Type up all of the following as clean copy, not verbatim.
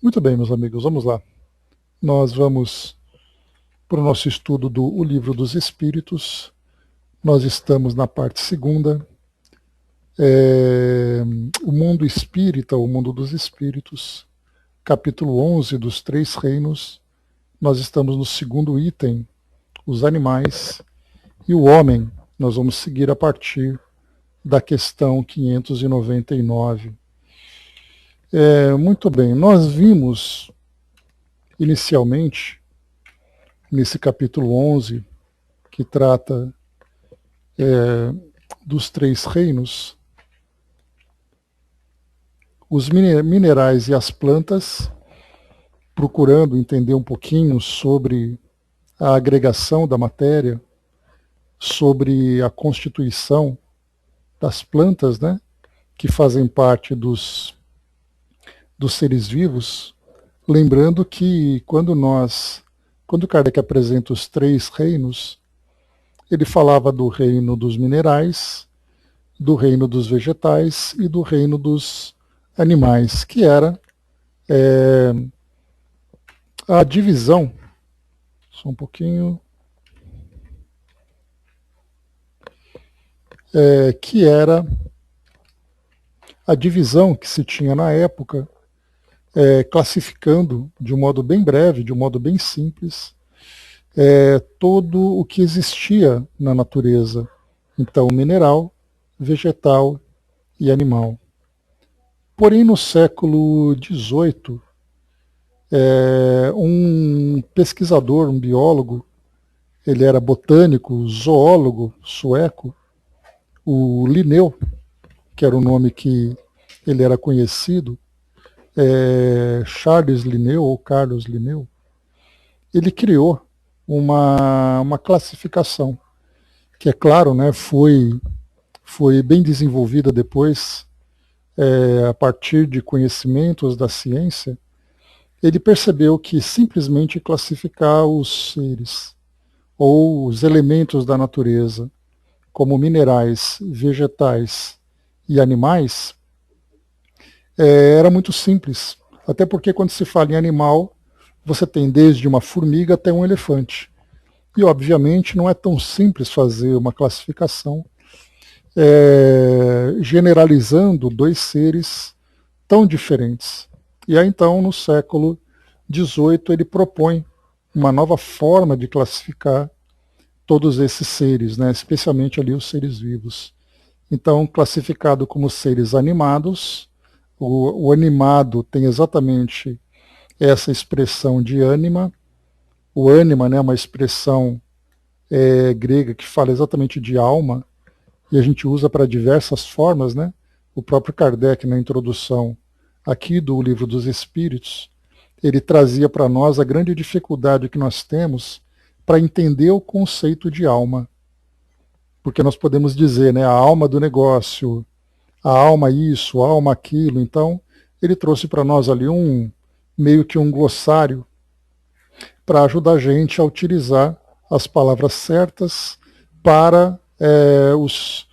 Muito bem, meus amigos, vamos lá. Nós vamos para o nosso estudo do O Livro dos Espíritos. Nós estamos na parte segunda, o mundo espírita, o mundo dos espíritos, capítulo 11 dos Três Reinos. Nós estamos no segundo item, os animais, e o homem. Nós vamos seguir a partir da questão 599. Muito bem, nós vimos inicialmente, nesse capítulo 11, que trata dos Três Reinos, os minerais e as plantas, procurando entender um pouquinho sobre a agregação da matéria, sobre a constituição das plantas, né, que fazem parte dos seres vivos. Lembrando que quando Kardec apresenta os Três Reinos, ele falava do reino dos minerais, do reino dos vegetais e do reino dos animais, que era a divisão, só um pouquinho, que era a divisão que se tinha na época, classificando de um modo bem breve, de um modo bem simples, todo o que existia na natureza. Então, mineral, vegetal e animal. Porém, no século XVIII, um pesquisador, um biólogo, ele era botânico, zoólogo sueco, o Linneu, que era o nome que ele era conhecido, Charles Linneu ou Carlos Linneu, ele criou uma classificação, que é claro, né, foi bem desenvolvida depois, a partir de conhecimentos da ciência. Ele percebeu que simplesmente classificar os seres ou os elementos da natureza como minerais, vegetais e animais era muito simples. Até porque quando se fala em animal, você tem desde uma formiga até um elefante. E obviamente não é tão simples fazer uma classificação generalizando dois seres tão diferentes. E aí então, no século XVIII, ele propõe uma nova forma de classificar todos esses seres, né? Especialmente ali os seres vivos. Então, classificado como seres animados, o animado tem exatamente essa expressão de ânima. O ânima, né, é uma expressão grega que fala exatamente de alma, e a gente usa para diversas formas, né? O próprio Kardec, na introdução aqui do Livro dos Espíritos, ele trazia para nós a grande dificuldade que nós temos para entender o conceito de alma. Porque nós podemos dizer, né, a alma do negócio, a alma isso, a alma aquilo. Então, ele trouxe para nós ali meio que um glossário para ajudar a gente a utilizar as palavras certas para os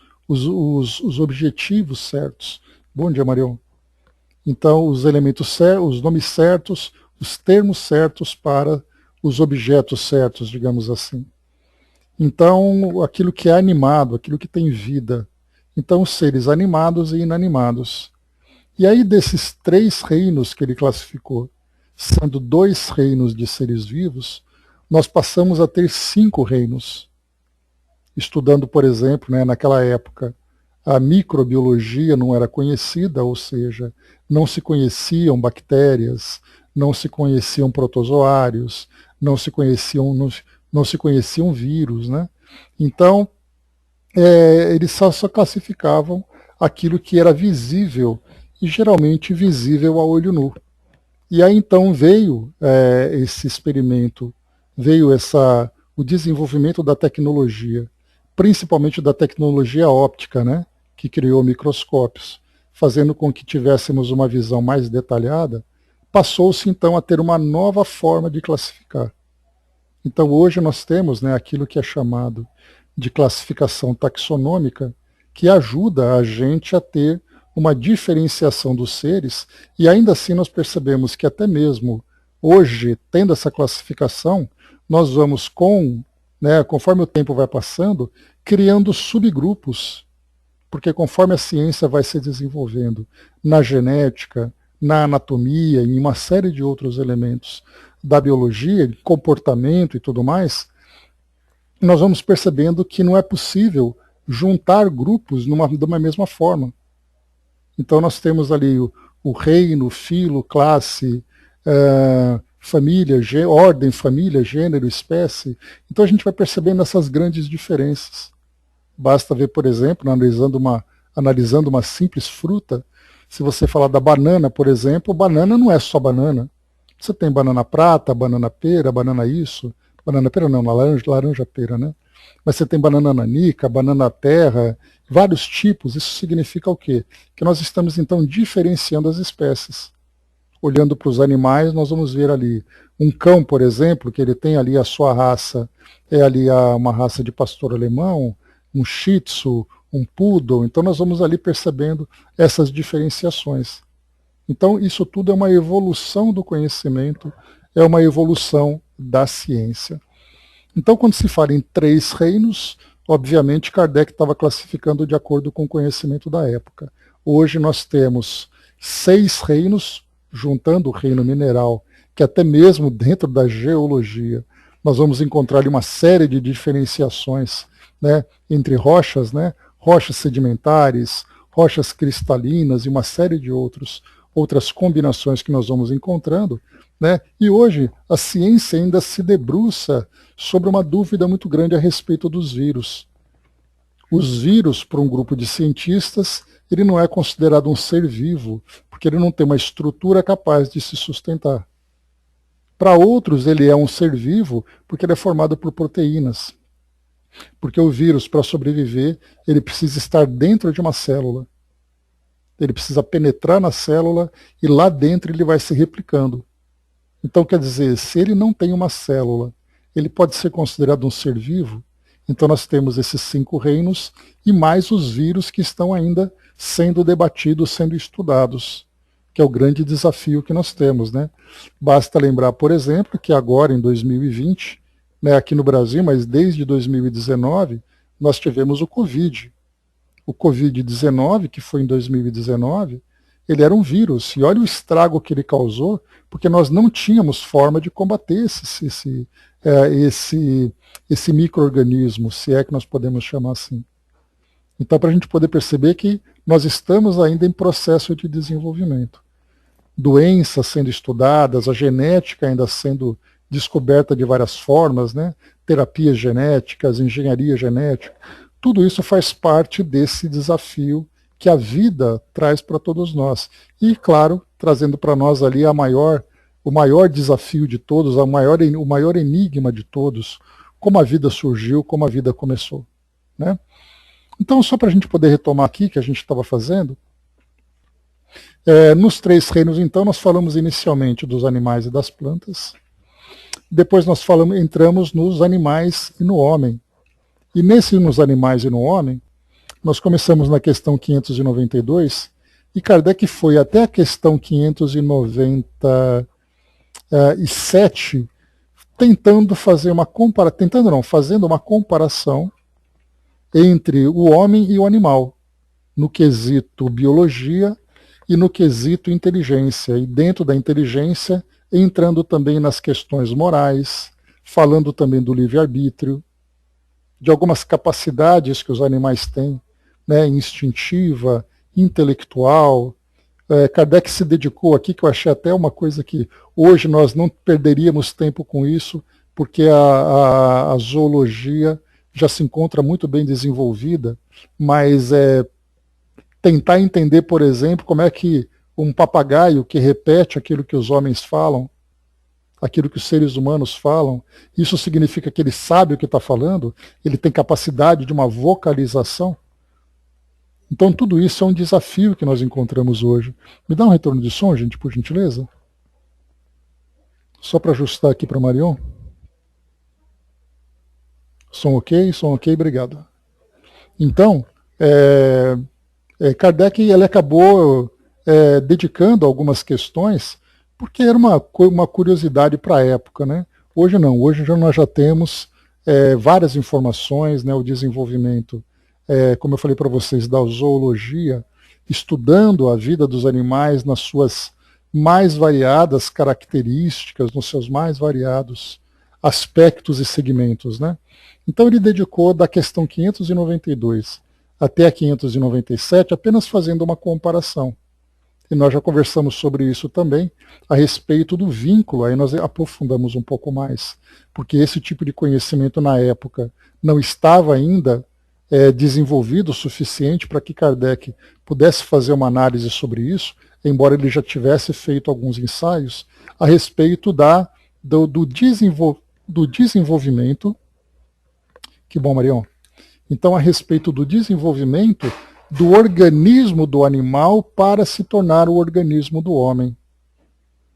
objetivos certos. Bom dia, Marion. Então, os elementos certos, os nomes certos, os termos certos para os objetos certos, digamos assim. Então, aquilo que é animado, aquilo que tem vida. Então, os seres animados e inanimados. E aí, desses três reinos que ele classificou, sendo dois reinos de seres vivos, nós passamos a ter 5 reinos. Estudando, por exemplo, né, naquela época, a microbiologia não era conhecida, ou seja, não se conheciam bactérias, não se conheciam protozoários, não se conheciam vírus, né? Então, eles só classificavam aquilo que era visível, e geralmente visível a olho nu. E aí então veio esse experimento, veio o desenvolvimento da tecnologia, principalmente da tecnologia óptica, né, que criou microscópios, fazendo com que tivéssemos uma visão mais detalhada. Passou-se então a ter uma nova forma de classificar. Então hoje nós temos, né, aquilo que é chamado de classificação taxonômica, que ajuda a gente a ter uma diferenciação dos seres, e ainda assim nós percebemos que até mesmo hoje, tendo essa classificação, nós vamos conforme o tempo vai passando, criando subgrupos, porque conforme a ciência vai se desenvolvendo na genética, na anatomia, em uma série de outros elementos da biologia, comportamento e tudo mais, nós vamos percebendo que não é possível juntar grupos de uma mesma forma. Então nós temos ali o reino, filo, classe, família, ordem, família, gênero, espécie. Então a gente vai percebendo essas grandes diferenças. Basta ver, por exemplo, analisando uma simples fruta, se você falar da banana, por exemplo, banana não é só banana. Você tem banana prata, banana pera, banana isso, banana pera não, laranja pera, né? Mas você tem banana nanica, banana terra, vários tipos. Isso significa o quê? Que nós estamos então diferenciando as espécies. Olhando para os animais, nós vamos ver ali um cão, por exemplo, que ele tem ali a sua raça, é ali uma raça de pastor alemão, um shih tzu, um poodle. Então nós vamos ali percebendo essas diferenciações. Então isso tudo é uma evolução do conhecimento, é uma evolução da ciência. Então quando se fala em 3 reinos, obviamente Kardec estava classificando de acordo com o conhecimento da época. Hoje nós temos 6 reinos, juntando o reino mineral, que até mesmo dentro da geologia nós vamos encontrar ali uma série de diferenciações, né, entre rochas, né, rochas sedimentares, rochas cristalinas e uma série de outras combinações que nós vamos encontrando, né? E hoje a ciência ainda se debruça sobre uma dúvida muito grande a respeito dos vírus. Os vírus, para um grupo de cientistas, ele não é considerado um ser vivo, porque ele não tem uma estrutura capaz de se sustentar. Para outros, ele é um ser vivo porque ele é formado por proteínas. Porque o vírus, para sobreviver, ele precisa estar dentro de uma célula. Ele precisa penetrar na célula e lá dentro ele vai se replicando. Então, quer dizer, se ele não tem uma célula, ele pode ser considerado um ser vivo? Então nós temos esses 5 reinos e mais os vírus que estão ainda sendo debatidos, sendo estudados, que é o grande desafio que nós temos, né? Basta lembrar, por exemplo, que agora em 2020, né, aqui no Brasil, mas desde 2019, nós tivemos o Covid. O Covid-19, que foi em 2019, ele era um vírus, e olha o estrago que ele causou, porque nós não tínhamos forma de combater esse micro-organismo, se é que nós podemos chamar assim. Então, para a gente poder perceber que nós estamos ainda em processo de desenvolvimento. Doenças sendo estudadas, a genética ainda sendo descoberta de várias formas, né? Terapias genéticas, engenharia genética, tudo isso faz parte desse desafio que a vida traz para todos nós. E, claro, trazendo para nós ali o maior desafio de todos, o maior enigma de todos, como a vida surgiu, como a vida começou, né? Então, só para a gente poder retomar aqui, que a gente estava fazendo, nos 3 reinos, então, nós falamos inicialmente dos animais e das plantas, depois nós entramos nos animais e no homem. E nos animais e no homem, nós começamos na questão 592, e Kardec foi até a questão 597, fazendo uma comparação entre o homem e o animal, no quesito biologia e no quesito inteligência, e dentro da inteligência, entrando também nas questões morais, falando também do livre-arbítrio, de algumas capacidades que os animais têm, né, instintiva, intelectual. Kardec se dedicou aqui, que eu achei até uma coisa que hoje nós não perderíamos tempo com isso, porque a zoologia já se encontra muito bem desenvolvida, mas tentar entender, por exemplo, como é que um papagaio que repete aquilo que os homens falam, aquilo que os seres humanos falam, isso significa que ele sabe o que está falando, ele tem capacidade de uma vocalização. Então tudo isso é um desafio que nós encontramos hoje. Me dá um retorno de som, gente, por gentileza? Só para ajustar aqui para o Marion. Som ok, obrigado. Então, Kardec ele acabou dedicando algumas questões, porque era uma curiosidade para a época, né? Hoje não, hoje nós já temos várias informações, né? O desenvolvimento, como eu falei para vocês, da zoologia, estudando a vida dos animais nas suas mais variadas características, nos seus mais variados aspectos e segmentos, né? Então ele dedicou da questão 592 até a 597 apenas fazendo uma comparação. E nós já conversamos sobre isso também, a respeito do vínculo, aí nós aprofundamos um pouco mais, porque esse tipo de conhecimento na época não estava ainda desenvolvido o suficiente para que Kardec pudesse fazer uma análise sobre isso, embora ele já tivesse feito alguns ensaios a respeito do desenvolvimento. Que bom, Marião. Então, a respeito do desenvolvimento do organismo do animal para se tornar o organismo do homem.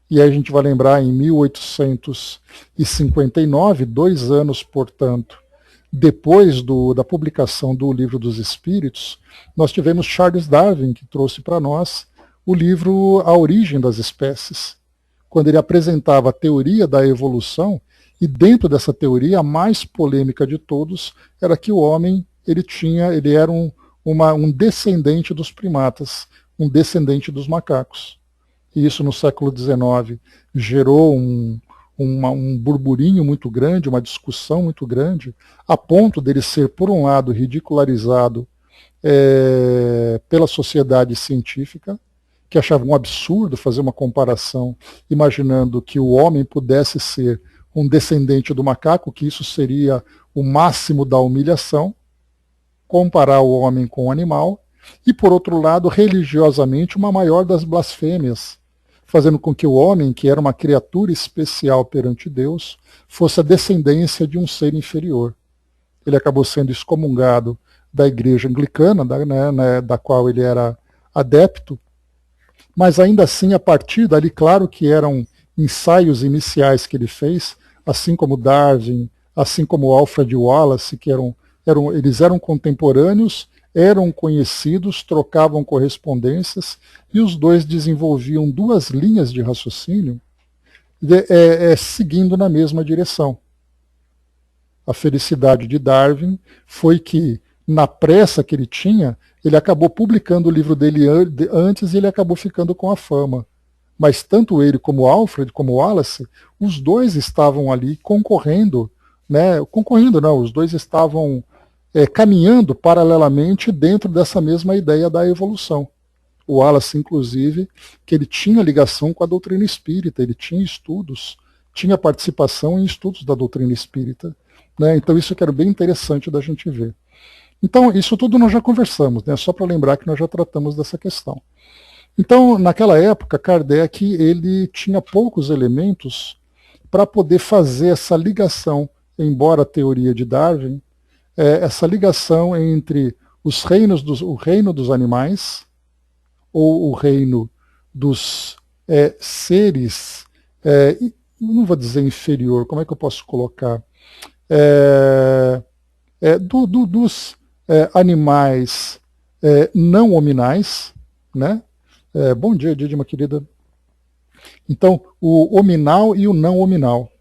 E aí a gente vai lembrar em 1859, 2 anos, portanto, depois da publicação do Livro dos Espíritos, nós tivemos Charles Darwin, que trouxe para nós o livro A Origem das Espécies, quando ele apresentava a teoria da evolução, e dentro dessa teoria, a mais polêmica de todos era que o homem ele era um descendente dos primatas, um descendente dos macacos. E isso no século XIX gerou um burburinho muito grande, uma discussão muito grande, a ponto dele ser, por um lado, ridicularizado pela sociedade científica, que achava um absurdo fazer uma comparação, imaginando que o homem pudesse ser um descendente do macaco, que isso seria o máximo da humilhação, comparar o homem com o animal, e, por outro lado, religiosamente, uma maior das blasfêmias, fazendo com que o homem, que era uma criatura especial perante Deus, fosse a descendência de um ser inferior. Ele acabou sendo excomungado da igreja anglicana, da qual ele era adepto, mas ainda assim, a partir dali, claro que eram ensaios iniciais que ele fez, assim como Darwin, assim como Alfred Wallace, que eles eram contemporâneos, eram conhecidos, trocavam correspondências, e os dois desenvolviam 2 linhas de raciocínio seguindo na mesma direção. A felicidade de Darwin foi que, na pressa que ele tinha, ele acabou publicando o livro dele antes e ele acabou ficando com a fama. Mas tanto ele como Alfred, como Wallace, os dois estavam ali concorrendo, os dois estavam caminhando paralelamente dentro dessa mesma ideia da evolução. O Wallace, inclusive, que ele tinha ligação com a doutrina espírita, ele tinha estudos, tinha participação em estudos da doutrina espírita. Então isso que era bem interessante da gente ver. Então isso tudo nós já conversamos, só para lembrar que nós já tratamos dessa questão. Então, naquela época, Kardec ele tinha poucos elementos para poder fazer essa ligação, embora a teoria de Darwin, essa ligação entre o reino dos animais, ou o reino dos seres, não vou dizer inferior, como é que eu posso colocar? Dos animais não hominais, né? Bom dia, Didima querida. Então, o hominal e o não hominal,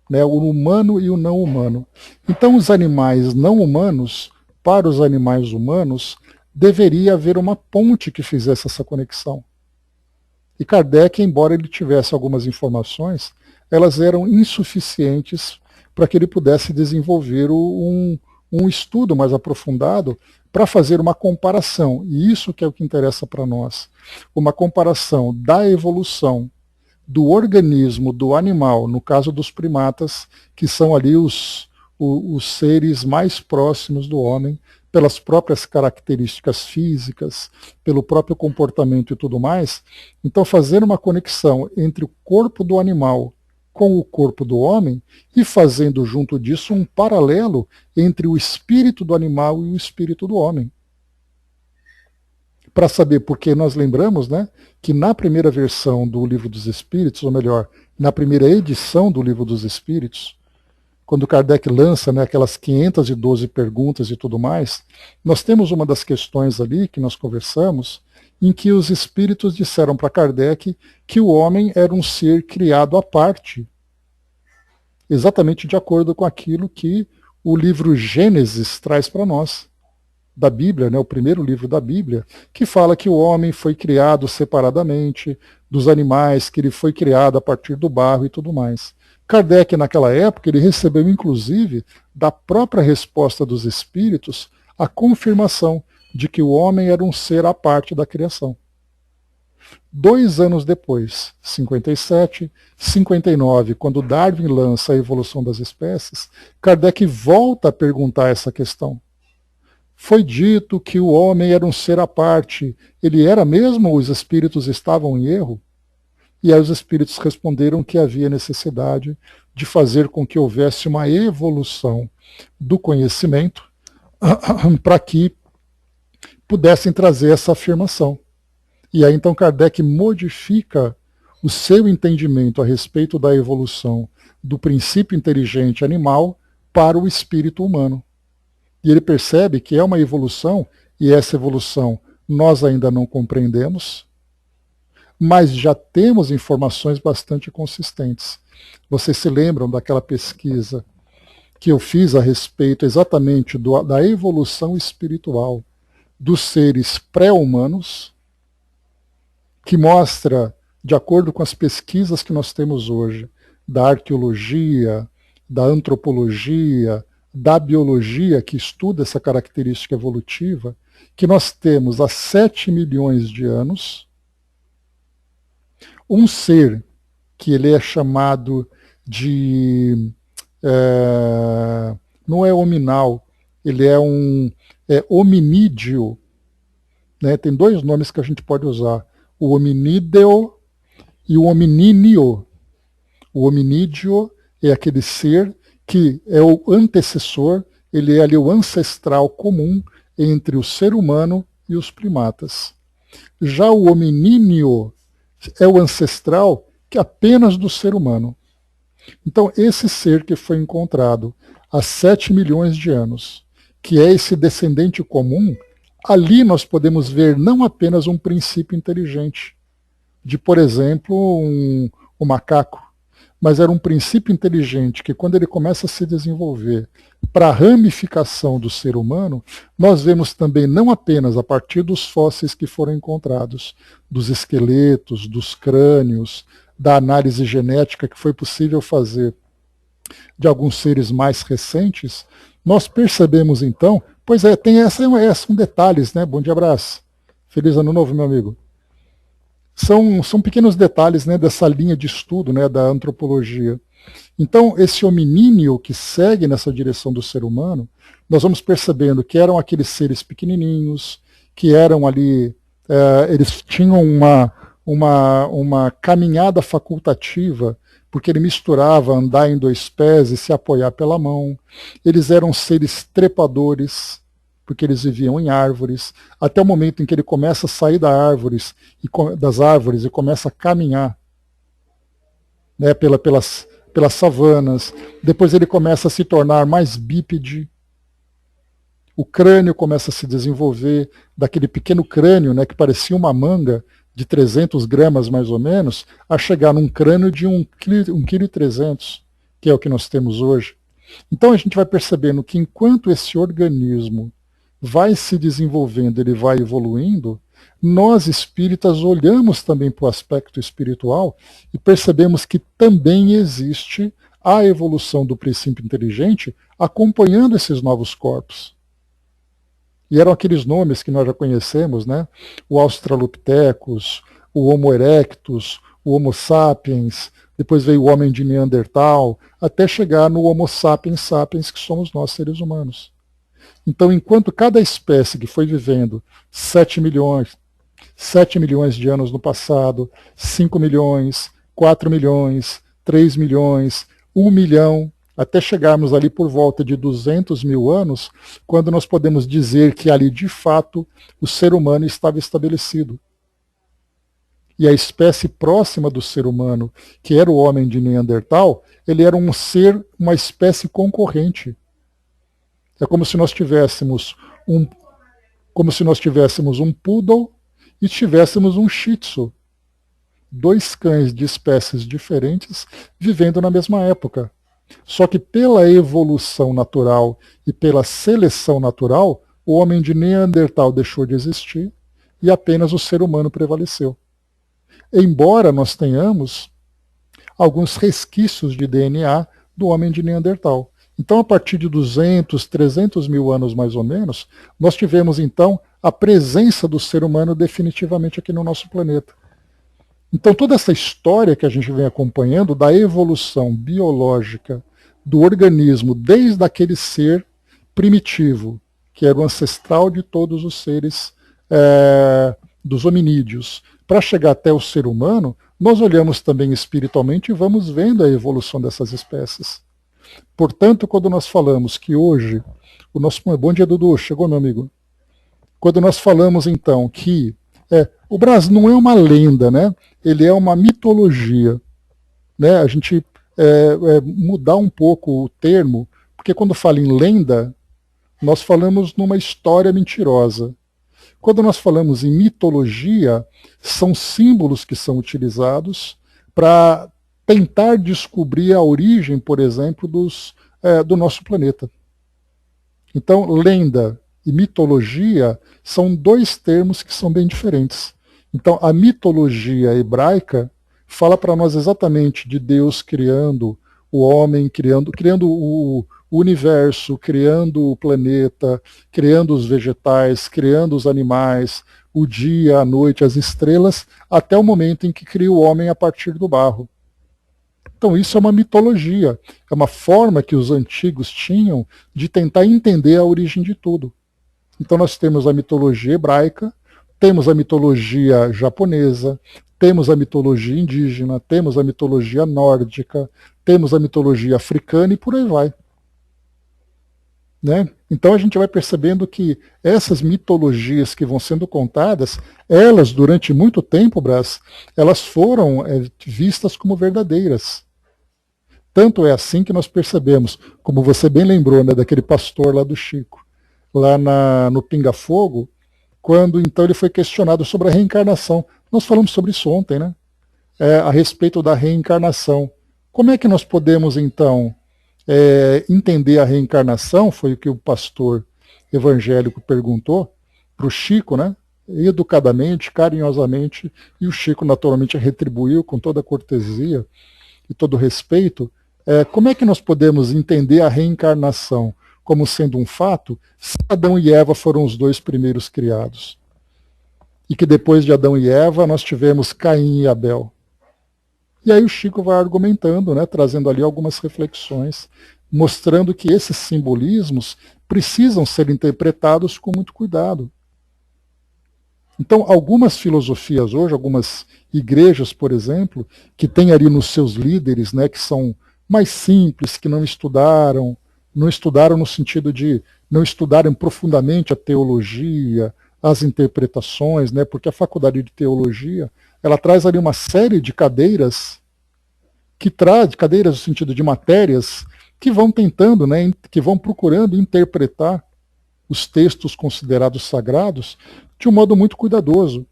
o humano e o não humano. Então, os animais não humanos, para os animais humanos, deveria haver uma ponte que fizesse essa conexão. E Kardec, embora ele tivesse algumas informações, elas eram insuficientes para que ele pudesse desenvolver um estudo mais aprofundado para fazer uma comparação, e isso que é o que interessa para nós, uma comparação da evolução do organismo do animal, no caso dos primatas, que são ali os seres mais próximos do homem, pelas próprias características físicas, pelo próprio comportamento e tudo mais. Então, fazer uma conexão entre o corpo do animal com o corpo do homem e fazendo junto disso um paralelo entre o espírito do animal e o espírito do homem. Para saber, porque nós lembramos que na primeira versão do Livro dos Espíritos, ou melhor, na primeira edição do Livro dos Espíritos, quando Kardec lança, né, aquelas 512 perguntas e tudo mais, nós temos uma das questões ali que nós conversamos, em que os espíritos disseram para Kardec que o homem era um ser criado à parte, exatamente de acordo com aquilo que o livro Gênesis traz para nós, da Bíblia, né, o primeiro livro da Bíblia, que fala que o homem foi criado separadamente dos animais, que ele foi criado a partir do barro e tudo mais. Kardec, naquela época, ele recebeu, inclusive, da própria resposta dos espíritos, a confirmação de que o homem era um ser à parte da criação. 2 anos depois, 57, 59, quando Darwin lança a evolução das espécies, Kardec volta a perguntar essa questão. Foi dito que o homem era um ser à parte. Ele era mesmo ou os espíritos estavam em erro? E aí os espíritos responderam que havia necessidade de fazer com que houvesse uma evolução do conhecimento para que pudessem trazer essa afirmação. E aí então Kardec modifica o seu entendimento a respeito da evolução do princípio inteligente animal para o espírito humano. E ele percebe que é uma evolução, e essa evolução nós ainda não compreendemos, mas já temos informações bastante consistentes. Vocês se lembram daquela pesquisa que eu fiz a respeito exatamente da evolução espiritual dos seres pré-humanos, que mostra, de acordo com as pesquisas que nós temos hoje, da arqueologia, da antropologia, da biologia, que estuda essa característica evolutiva, que nós temos há 7 milhões de anos um ser que ele é chamado de... não é hominal, ele é um hominídeo. Né? Tem 2 nomes que a gente pode usar, o hominídeo e o hominíneo. O hominídeo é aquele ser que é o antecessor, ele é ali o ancestral comum entre o ser humano e os primatas. Já o hominíneo é o ancestral que apenas do ser humano. Então, esse ser que foi encontrado há 7 milhões de anos, que é esse descendente comum, ali nós podemos ver não apenas um princípio inteligente, de, por exemplo, um macaco, mas era um princípio inteligente que, quando ele começa a se desenvolver para a ramificação do ser humano, nós vemos também não apenas a partir dos fósseis que foram encontrados, dos esqueletos, dos crânios, da análise genética que foi possível fazer de alguns seres mais recentes, nós percebemos então, pois é, tem são detalhes, né? Bom dia, abraço. Feliz ano novo, meu amigo. São pequenos detalhes, né, dessa linha de estudo, né, da antropologia. Então, esse hominíneo que segue nessa direção do ser humano, nós vamos percebendo que eram aqueles seres pequenininhos, que eram ali, eles tinham uma caminhada facultativa, porque ele misturava andar em 2 pés e se apoiar pela mão. Eles eram seres trepadores, porque eles viviam em árvores, até o momento em que ele começa a sair das árvores e começa a caminhar, né, pelas savanas. Depois ele começa a se tornar mais bípede. O crânio começa a se desenvolver, daquele pequeno crânio, né, que parecia uma manga de 300 gramas mais ou menos, a chegar num crânio de 1,3 kg, que é o que nós temos hoje. Então a gente vai percebendo que enquanto esse organismo vai se desenvolvendo, ele vai evoluindo, nós espíritas olhamos também para o aspecto espiritual e percebemos que também existe a evolução do princípio inteligente acompanhando esses novos corpos. E eram aqueles nomes que nós já conhecemos, né? O Australopithecus, o Homo erectus, o Homo sapiens, depois veio o homem de Neandertal, até chegar no Homo sapiens sapiens, que somos nós, seres humanos. Então, enquanto cada espécie que foi vivendo 7 milhões de anos no passado, 5 milhões, 4 milhões, 3 milhões, 1 milhão, até chegarmos ali por volta de 200 mil anos, quando nós podemos dizer que ali, de fato, o ser humano estava estabelecido. e a espécie próxima do ser humano, que era o homem de Neandertal, ele era um ser, uma espécie concorrente. É como se nós tivéssemos um poodle e tivéssemos um shih tzu. Dois cães de espécies diferentes vivendo na mesma época. Só que pela evolução natural e pela seleção natural, o homem de Neandertal deixou de existir e apenas o ser humano prevaleceu. Embora nós tenhamos alguns resquícios de DNA do homem de Neandertal. Então, a partir de 200, 300 mil anos mais ou menos, nós tivemos então a presença do ser humano definitivamente aqui no nosso planeta. Então, toda essa história que a gente vem acompanhando da evolução biológica do organismo, desde aquele ser primitivo, que era o ancestral de todos os seres dos hominídeos, para chegar até o ser humano, nós olhamos também espiritualmente e vamos vendo a evolução dessas espécies. Portanto, quando nós falamos que hoje, o nosso... Bom dia, Dudu, chegou, meu amigo. Quando nós falamos, então, que o Brasil não é uma lenda, né? Ele é uma mitologia. Né? A gente mudar um pouco o termo, porque quando fala em lenda, nós falamos numa história mentirosa. Quando nós falamos em mitologia, são símbolos que são utilizados para tentar descobrir a origem, por exemplo, do nosso planeta. Então, lenda e mitologia são dois termos que são bem diferentes. Então, a mitologia hebraica fala para nós exatamente de Deus criando o homem, criando o universo, criando o planeta, criando os vegetais, criando os animais, o dia, a noite, as estrelas, até o momento em que cria o homem a partir do barro. Então isso é uma mitologia, é uma forma que os antigos tinham de tentar entender a origem de tudo. Então nós temos a mitologia hebraica, temos a mitologia japonesa, temos a mitologia indígena, temos a mitologia nórdica, temos a mitologia africana e por aí vai. Né? Então a gente vai percebendo que essas mitologias que vão sendo contadas, elas durante muito tempo, Brás, elas foram vistas como verdadeiras. Tanto é assim que nós percebemos, como você bem lembrou, né, daquele pastor lá do Chico, lá no Pinga Fogo, quando então ele foi questionado sobre a reencarnação. Nós falamos sobre isso ontem, né? A respeito da reencarnação. Como é que nós podemos então entender a reencarnação? Foi o que o pastor evangélico perguntou para o Chico, né? Educadamente, carinhosamente, e o Chico naturalmente retribuiu com toda a cortesia e todo o respeito. Como é que nós podemos entender a reencarnação como sendo um fato se Adão e Eva foram os dois primeiros criados? E que depois de Adão e Eva nós tivemos Caim e Abel. E aí o Chico vai argumentando, né, trazendo ali algumas reflexões, mostrando que esses simbolismos precisam ser interpretados com muito cuidado. Então, algumas filosofias hoje, algumas igrejas, por exemplo, que têm ali nos seus líderes, né, que são mais simples, que não estudaram no sentido de não estudarem profundamente a teologia, as interpretações, né, porque a faculdade de teologia, ela traz ali uma série de cadeiras, cadeiras no sentido de matérias, que vão tentando, né, que vão procurando interpretar os textos considerados sagrados de um modo muito cuidadoso.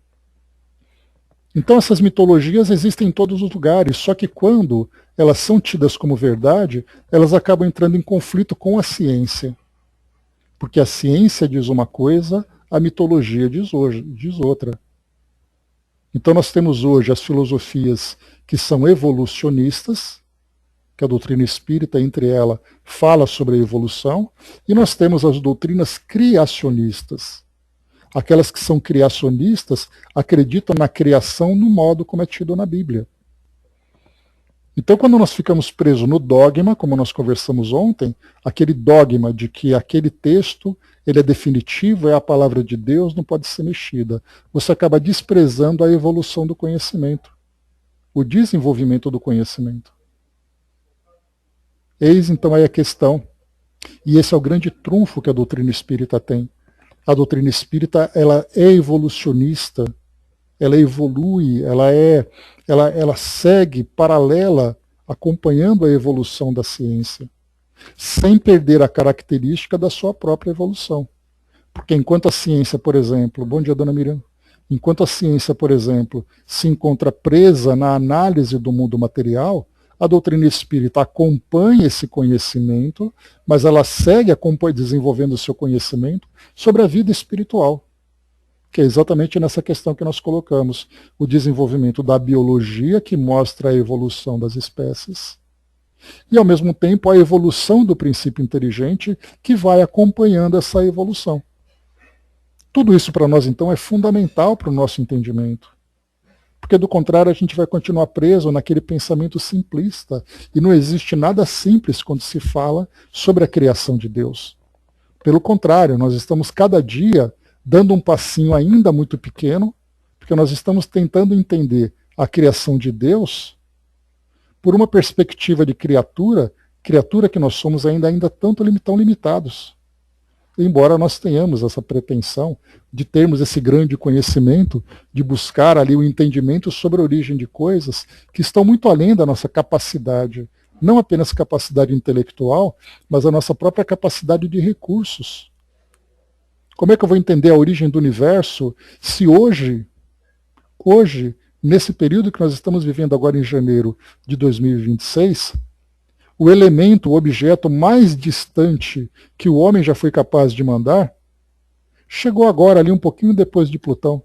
Então essas mitologias existem em todos os lugares, só que quando elas são tidas como verdade, elas acabam entrando em conflito com a ciência. Porque a ciência diz uma coisa, a mitologia diz outra. Então nós temos hoje as filosofias que são evolucionistas, que a doutrina espírita, entre ela, fala sobre a evolução, e nós temos as doutrinas criacionistas. Aquelas que são criacionistas acreditam na criação no modo como é tido na Bíblia. Então, quando nós ficamos presos no dogma, como nós conversamos ontem, aquele dogma de que aquele texto ele é definitivo, é a palavra de Deus, não pode ser mexida, você acaba desprezando a evolução do conhecimento, o desenvolvimento do conhecimento. Eis então aí a questão, e esse é o grande trunfo que a doutrina espírita tem. A doutrina espírita ela é evolucionista, ela evolui, ela segue paralela, acompanhando a evolução da ciência, sem perder a característica da sua própria evolução. Porque enquanto a ciência, por exemplo, bom dia, dona Miriam, enquanto a ciência, por exemplo, se encontra presa na análise do mundo material, a doutrina espírita acompanha esse conhecimento, mas ela segue desenvolvendo o seu conhecimento sobre a vida espiritual, que é exatamente nessa questão que nós colocamos, o desenvolvimento da biologia, que mostra a evolução das espécies, e ao mesmo tempo a evolução do princípio inteligente, que vai acompanhando essa evolução. Tudo isso para nós, então, é fundamental para o nosso entendimento. Porque, do contrário, a gente vai continuar preso naquele pensamento simplista. E não existe nada simples quando se fala sobre a criação de Deus. Pelo contrário, nós estamos cada dia dando um passinho ainda muito pequeno, porque nós estamos tentando entender a criação de Deus por uma perspectiva de criatura que nós somos ainda tão limitados. Embora nós tenhamos essa pretensão de termos esse grande conhecimento, de buscar ali o entendimento sobre a origem de coisas que estão muito além da nossa capacidade, não apenas capacidade intelectual, mas a nossa própria capacidade de recursos. Como é que eu vou entender a origem do universo se hoje, nesse período que nós estamos vivendo agora em janeiro de 2026, o elemento, o objeto mais distante que o homem já foi capaz de mandar, chegou agora ali um pouquinho depois de Plutão.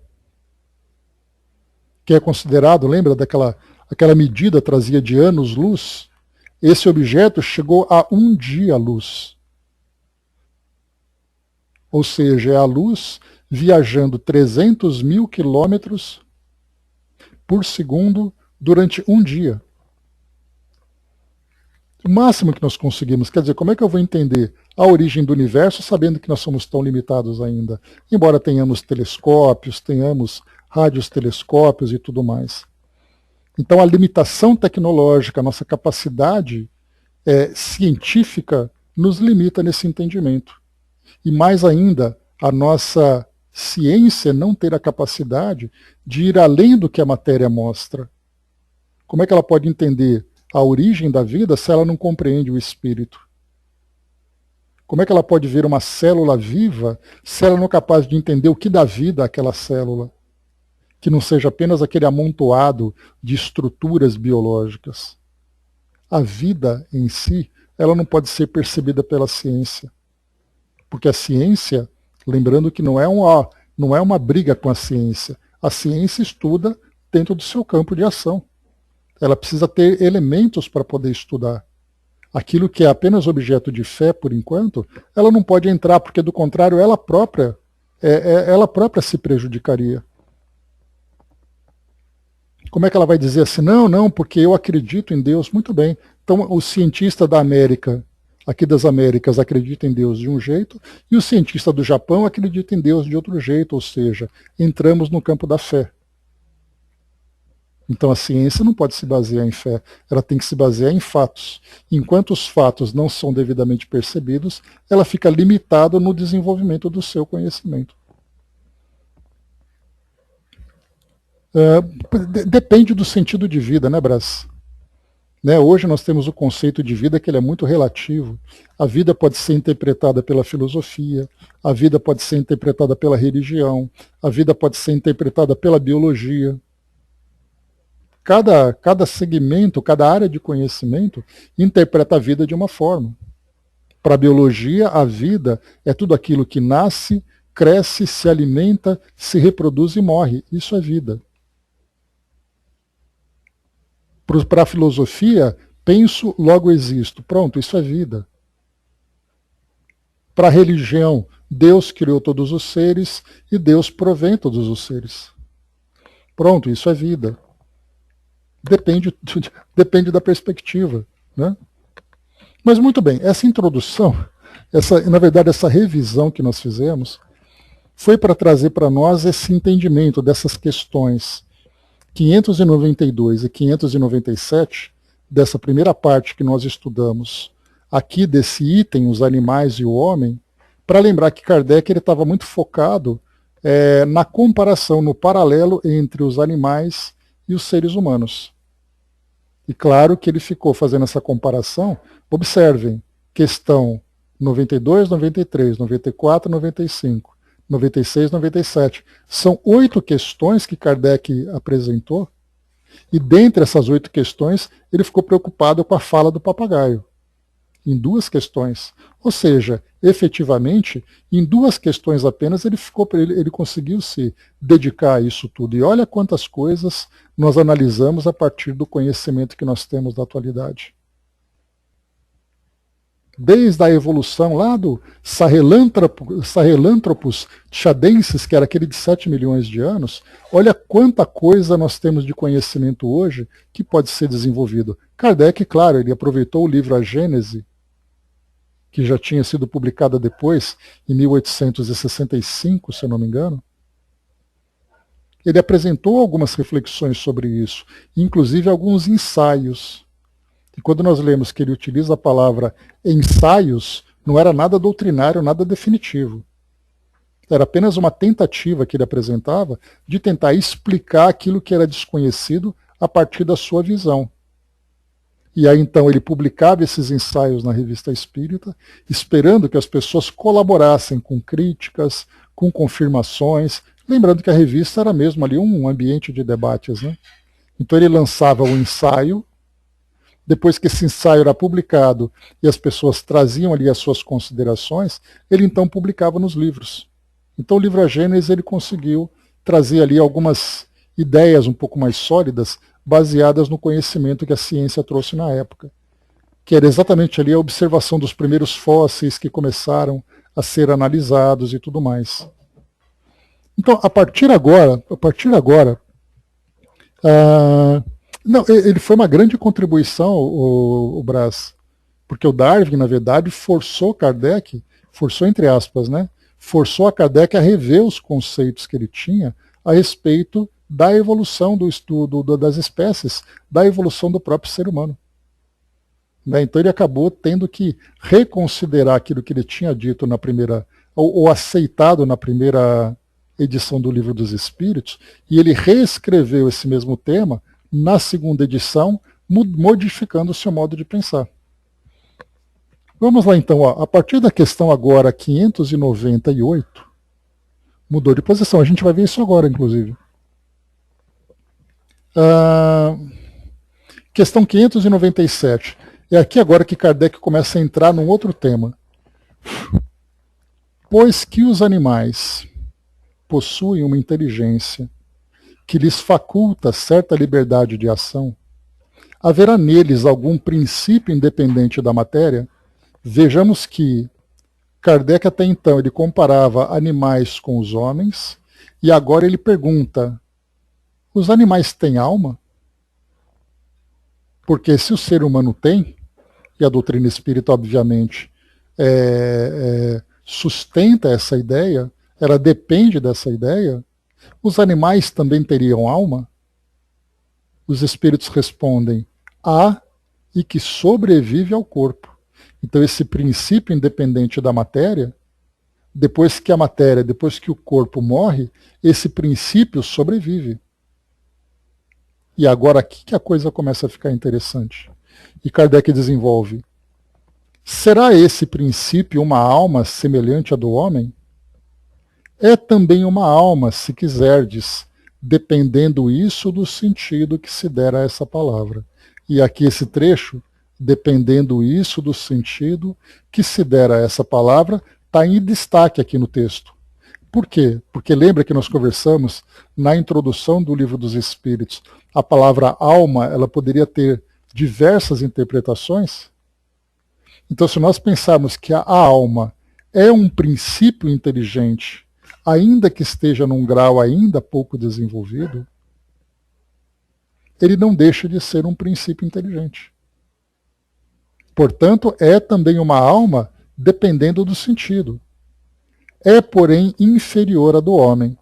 Que é considerado, lembra aquela medida trazia de anos-luz? Esse objeto chegou a um dia-luz. Ou seja, é a luz viajando 300 mil quilômetros por segundo durante um dia. O máximo que nós conseguimos, quer dizer, como é que eu vou entender a origem do universo sabendo que nós somos tão limitados ainda? Embora tenhamos telescópios, tenhamos radiostelescópios e tudo mais. Então a limitação tecnológica, a nossa capacidade científica nos limita nesse entendimento. E mais ainda, a nossa ciência não ter a capacidade de ir além do que a matéria mostra. Como é que ela pode entender a origem da vida se ela não compreende o espírito? Como é que ela pode ver uma célula viva se ela não é capaz de entender o que dá vida àquela célula? Que não seja apenas aquele amontoado de estruturas biológicas. A vida em si, ela não pode ser percebida pela ciência. Porque a ciência, lembrando que não é uma briga com a ciência estuda dentro do seu campo de ação. Ela precisa ter elementos para poder estudar. Aquilo que é apenas objeto de fé, por enquanto, ela não pode entrar, porque do contrário, ela própria se prejudicaria. Como é que ela vai dizer assim, não, porque eu acredito em Deus? Muito bem. Então, o cientista da América, aqui das Américas, acredita em Deus de um jeito, e o cientista do Japão acredita em Deus de outro jeito, ou seja, entramos no campo da fé. Então a ciência não pode se basear em fé, ela tem que se basear em fatos. Enquanto os fatos não são devidamente percebidos, ela fica limitada no desenvolvimento do seu conhecimento. Depende do sentido de vida, né, Brás? Hoje nós temos o conceito de vida que ele é muito relativo. A vida pode ser interpretada pela filosofia, a vida pode ser interpretada pela religião, a vida pode ser interpretada pela biologia. Cada segmento, cada área de conhecimento interpreta a vida de uma forma. Para a biologia, a vida é tudo aquilo que nasce, cresce, se alimenta, se reproduz e morre. Isso é vida. Para a filosofia, penso, logo existo. Pronto, isso é vida. Para a religião, Deus criou todos os seres e Deus provém todos os seres. Pronto, isso é vida. Depende da perspectiva. Né? Mas muito bem, essa introdução, na verdade essa revisão que nós fizemos, foi para trazer para nós esse entendimento dessas questões 592 e 597, dessa primeira parte que nós estudamos aqui desse item, os animais e o homem, para lembrar que Kardec estava muito focado na comparação, no paralelo entre os animais e os seres humanos. E claro que ele ficou fazendo essa comparação. Observem, questão 92, 93, 94, 95, 96, 97. São 8 questões que Kardec apresentou, e dentre essas 8 questões, ele ficou preocupado com a fala do papagaio. Em 2 questões. Ou seja, efetivamente, em 2 questões apenas ele conseguiu se dedicar a isso tudo. E olha quantas coisas nós analisamos a partir do conhecimento que nós temos da atualidade. Desde a evolução lá do Sahelanthropus tchadensis, que era aquele de 7 milhões de anos, olha quanta coisa nós temos de conhecimento hoje que pode ser desenvolvido. Kardec, claro, ele aproveitou o livro A Gênese, que já tinha sido publicada depois, em 1865, se eu não me engano. Ele apresentou algumas reflexões sobre isso, inclusive alguns ensaios. E quando nós lemos que ele utiliza a palavra ensaios, não era nada doutrinário, nada definitivo. Era apenas uma tentativa que ele apresentava de tentar explicar aquilo que era desconhecido a partir da sua visão. E aí então ele publicava esses ensaios na Revista Espírita, esperando que as pessoas colaborassem com críticas, com confirmações, lembrando que a revista era mesmo ali um ambiente de debates, né? Então ele lançava o ensaio, depois que esse ensaio era publicado e as pessoas traziam ali as suas considerações, ele então publicava nos livros. Então o livro A Gênese ele conseguiu trazer ali algumas ideias um pouco mais sólidas, baseadas no conhecimento que a ciência trouxe na época, que era exatamente ali a observação dos primeiros fósseis que começaram a ser analisados e tudo mais. Então, a partir agora, não, ele foi uma grande contribuição, o Brás, porque o Darwin, na verdade, forçou Kardec, forçou entre aspas, né? Forçou a Kardec a rever os conceitos que ele tinha a respeito da evolução do estudo das espécies, da evolução do próprio ser humano. Então ele acabou tendo que reconsiderar aquilo que ele tinha dito na primeira, ou aceitado na primeira edição do Livro dos Espíritos, e ele reescreveu esse mesmo tema na segunda edição, modificando o seu modo de pensar. Vamos lá então, a partir da questão agora 598, mudou de posição, a gente vai ver isso agora, inclusive. Questão 597. É aqui agora que Kardec começa a entrar num outro tema. Pois que os animais possuem uma inteligência que lhes faculta certa liberdade de ação, haverá neles algum princípio independente da matéria? Vejamos que Kardec até então ele comparava animais com os homens, e agora ele pergunta: os animais têm alma? Porque se o ser humano tem, e a doutrina espírita, obviamente, sustenta essa ideia, ela depende dessa ideia, os animais também teriam alma? Os espíritos respondem: há, e que sobrevive ao corpo. Então esse princípio independente da matéria, depois que o corpo morre, esse princípio sobrevive. E agora aqui que a coisa começa a ficar interessante. E Kardec desenvolve: será esse princípio uma alma semelhante à do homem? É também uma alma, se quiserdes, dependendo isso do sentido que se der a essa palavra. E aqui esse trecho, dependendo isso do sentido que se der a essa palavra, está em destaque aqui no texto. Por quê? Porque lembra que nós conversamos na introdução do Livro dos Espíritos, a palavra alma, ela poderia ter diversas interpretações? Então, se nós pensarmos que a alma é um princípio inteligente, ainda que esteja num grau ainda pouco desenvolvido, ele não deixa de ser um princípio inteligente. Portanto, é também uma alma dependendo do sentido. É, porém, inferior à do homem.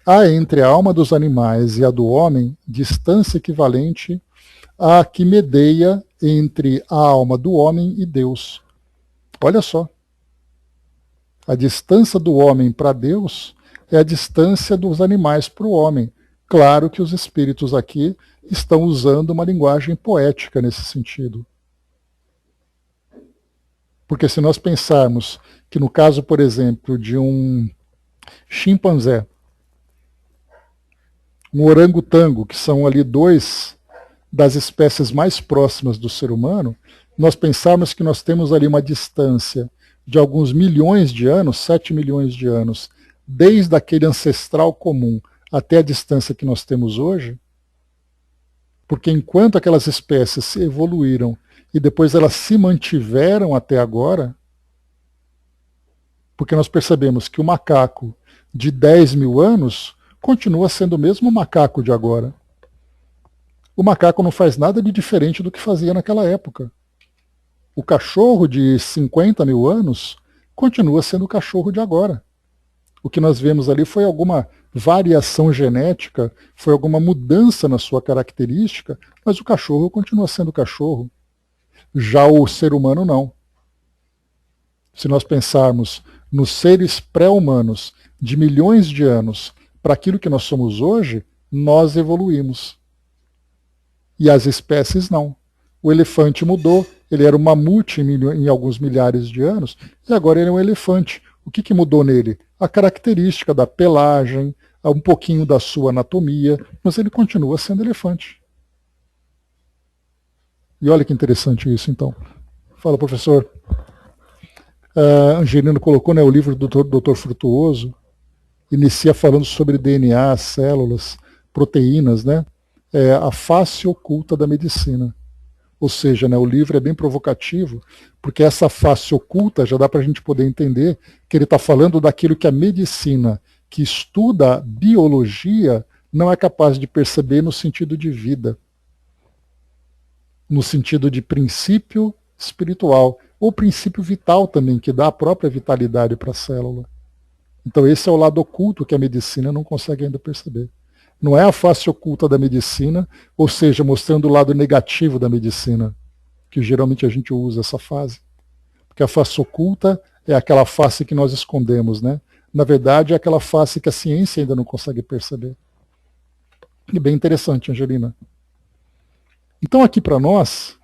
Há entre a alma dos animais e a do homem distância equivalente à que medeia entre a alma do homem e Deus. Olha só. A distância do homem para Deus é a distância dos animais para o homem. Claro que os espíritos aqui estão usando uma linguagem poética nesse sentido. Porque se nós pensarmos que no caso, por exemplo, de um chimpanzé, um orangotango, que são ali dois das espécies mais próximas do ser humano, nós pensarmos que nós temos ali uma distância de alguns milhões de anos, 7 milhões de anos, desde aquele ancestral comum até a distância que nós temos hoje, porque enquanto aquelas espécies se evoluíram e depois elas se mantiveram até agora, porque nós percebemos que o macaco de 10 mil anos continua sendo o mesmo macaco de agora. O macaco não faz nada de diferente do que fazia naquela época. O cachorro de 50 mil anos continua sendo o cachorro de agora. O que nós vemos ali foi alguma variação genética, foi alguma mudança na sua característica, mas o cachorro continua sendo cachorro. Já o ser humano não. Se nós pensarmos nos seres pré-humanos de milhões de anos para aquilo que nós somos hoje, nós evoluímos. E as espécies não. O elefante mudou, ele era um mamute em alguns milhares de anos, e agora ele é um elefante. O que mudou nele? A característica da pelagem, um pouquinho da sua anatomia, mas ele continua sendo elefante. E olha que interessante isso, então. Fala, professor. Angelino colocou, né, o livro do Dr. Frutuoso, inicia falando sobre DNA, células, proteínas, né? A face oculta da medicina. Ou seja, né, o livro é bem provocativo, porque essa face oculta já dá para a gente poder entender que ele está falando daquilo que a medicina, que estuda biologia, não é capaz de perceber no sentido de vida, no sentido de princípio espiritual, ou princípio vital também, que dá a própria vitalidade para a célula. Então esse é o lado oculto que a medicina não consegue ainda perceber. Não é a face oculta da medicina, ou seja, mostrando o lado negativo da medicina, que geralmente a gente usa essa fase. Porque a face oculta é aquela face que nós escondemos, né? Na verdade, é aquela face que a ciência ainda não consegue perceber. E bem interessante, Angelina. Então aqui para nós,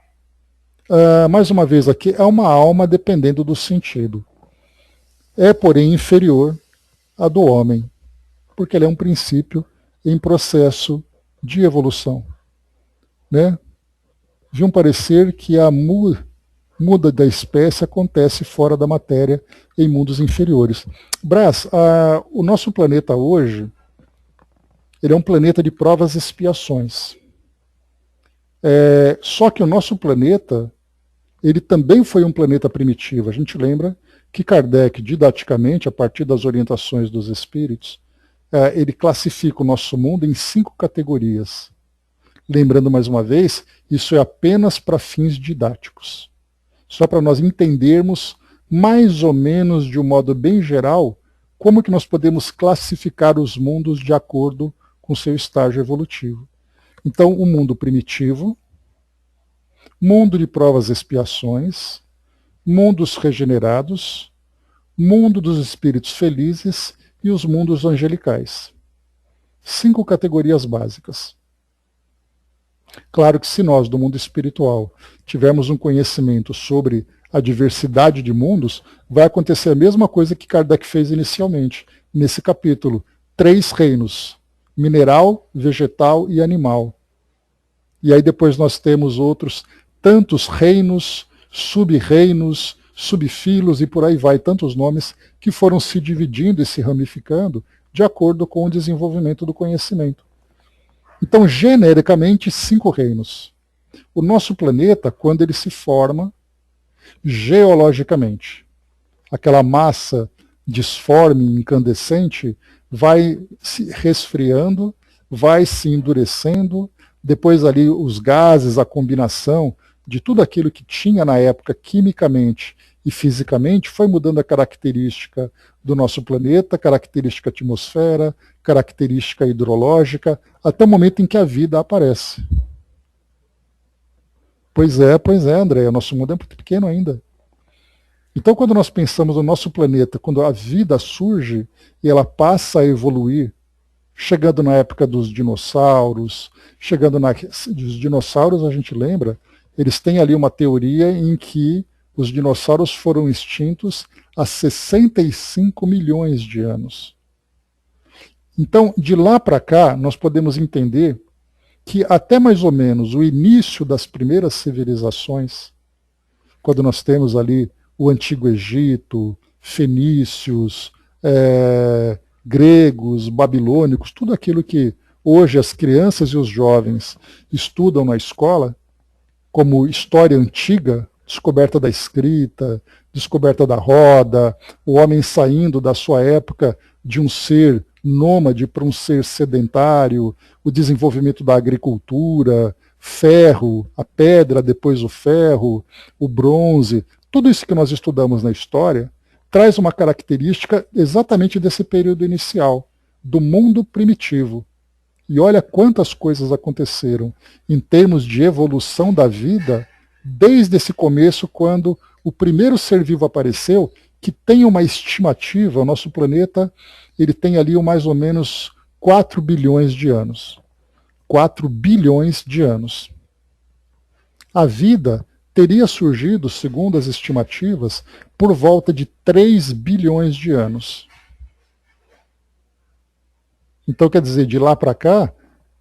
mais uma vez aqui, é uma alma dependendo do sentido. É, porém, inferior à do homem, porque ele é um princípio em processo de evolução. Né? Vi um parecer que a muda da espécie acontece fora da matéria em mundos inferiores. Brás, o nosso planeta hoje, ele é um planeta de provas e expiações. Só que o nosso planeta, ele também foi um planeta primitivo. A gente lembra que Kardec, didaticamente, a partir das orientações dos espíritos, ele classifica o nosso mundo em 5 categorias. Lembrando mais uma vez, isso é apenas para fins didáticos. Só para nós entendermos, mais ou menos de um modo bem geral, como que nós podemos classificar os mundos de acordo com seu estágio evolutivo. Então, o mundo primitivo, mundo de provas e expiações, mundos regenerados, mundo dos espíritos felizes e os mundos angelicais. 5 categorias básicas. Claro que se nós, do mundo espiritual, tivermos um conhecimento sobre a diversidade de mundos, vai acontecer a mesma coisa que Kardec fez inicialmente, nesse capítulo. 3 reinos, mineral, vegetal e animal. E aí depois nós temos outros tantos reinos, sub-reinos, subfilos e por aí vai, tantos nomes que foram se dividindo e se ramificando de acordo com o desenvolvimento do conhecimento. Então, genericamente, 5 reinos. O nosso planeta, quando ele se forma geologicamente, aquela massa disforme, incandescente, vai se resfriando, vai se endurecendo, depois ali os gases, a combinação de tudo aquilo que tinha na época quimicamente e fisicamente, foi mudando a característica do nosso planeta, característica atmosfera, característica hidrológica, até o momento em que a vida aparece. Pois é, André, o nosso mundo é muito pequeno ainda. Então, quando nós pensamos no nosso planeta, quando a vida surge e ela passa a evoluir, chegando na época dos dinossauros, os dinossauros, a gente lembra, eles têm ali uma teoria em que os dinossauros foram extintos há 65 milhões de anos. Então, de lá para cá, nós podemos entender que até mais ou menos o início das primeiras civilizações, quando nós temos ali o Antigo Egito, fenícios, gregos, babilônicos, tudo aquilo que hoje as crianças e os jovens estudam na escola, como história antiga, descoberta da escrita, descoberta da roda, o homem saindo da sua época de um ser nômade para um ser sedentário, o desenvolvimento da agricultura, ferro, a pedra, depois o ferro, o bronze, tudo isso que nós estudamos na história traz uma característica exatamente desse período inicial, do mundo primitivo. E olha quantas coisas aconteceram em termos de evolução da vida desde esse começo, quando o primeiro ser vivo apareceu, que tem uma estimativa, o nosso planeta ele tem ali mais ou menos 4 bilhões de anos. 4 bilhões de anos. A vida teria surgido, segundo as estimativas, por volta de 3 bilhões de anos. Então, quer dizer, de lá para cá,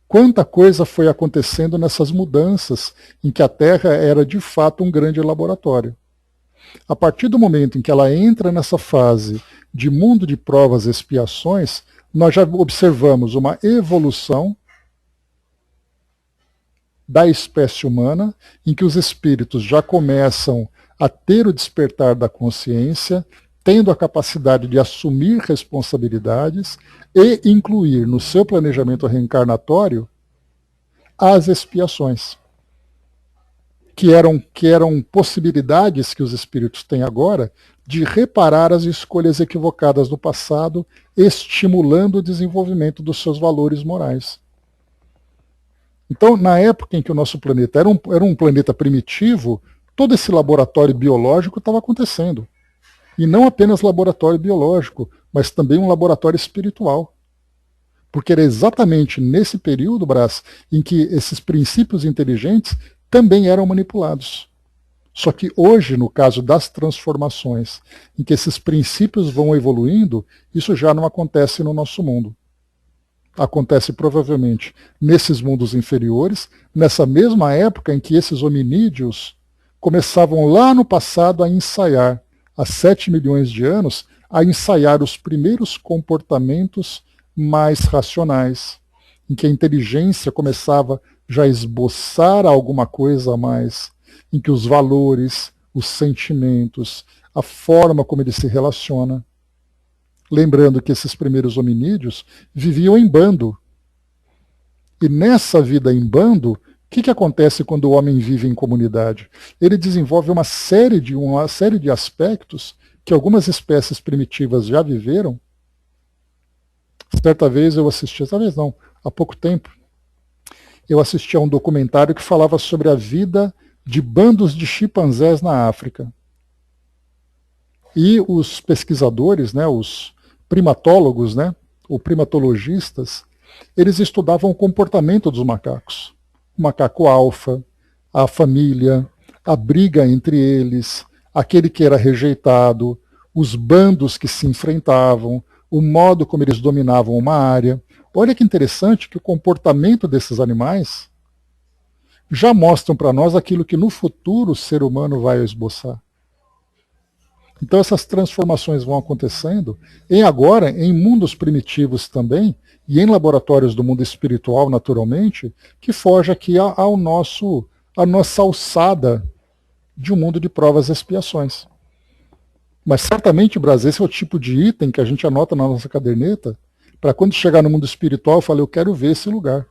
quanta coisa foi acontecendo nessas mudanças em que a Terra era de fato um grande laboratório. A partir do momento em que ela entra nessa fase de mundo de provas e expiações, nós já observamos uma evolução da espécie humana, em que os espíritos já começam a ter o despertar da consciência, tendo a capacidade de assumir responsabilidades e incluir no seu planejamento reencarnatório as expiações, que eram possibilidades que os espíritos têm agora de reparar as escolhas equivocadas do passado, estimulando o desenvolvimento dos seus valores morais. Então, na época em que o nosso planeta era um planeta primitivo, todo esse laboratório biológico estava acontecendo. E não apenas laboratório biológico, mas também um laboratório espiritual. Porque era exatamente nesse período, Brás, em que esses princípios inteligentes também eram manipulados. Só que hoje, no caso das transformações, em que esses princípios vão evoluindo, isso já não acontece no nosso mundo. Acontece provavelmente nesses mundos inferiores, nessa mesma época em que esses hominídeos começavam lá no passado a ensaiar, há 7 milhões de anos, a ensaiar os primeiros comportamentos mais racionais, em que a inteligência começava já a esboçar alguma coisa a mais, em que os valores, os sentimentos, a forma como ele se relaciona. Lembrando que esses primeiros hominídeos viviam em bando. E nessa vida em bando, o que acontece quando o homem vive em comunidade? Ele desenvolve uma série de aspectos que algumas espécies primitivas já viveram. Certa vez eu assisti, talvez não, há pouco tempo, eu assisti a um documentário que falava sobre a vida de bandos de chimpanzés na África. E os pesquisadores, os primatólogos, ou primatologistas, eles estudavam o comportamento dos macacos. O macaco alfa, a família, a briga entre eles, aquele que era rejeitado, os bandos que se enfrentavam, o modo como eles dominavam uma área. Olha que interessante que o comportamento desses animais já mostram para nós aquilo que no futuro o ser humano vai esboçar. Então essas transformações vão acontecendo agora em mundos primitivos também, e em laboratórios do mundo espiritual, naturalmente, que foge aqui a nossa alçada de um mundo de provas e expiações. Mas certamente, Brasil, esse é o tipo de item que a gente anota na nossa caderneta, para quando chegar no mundo espiritual, eu falei, eu quero ver esse lugar.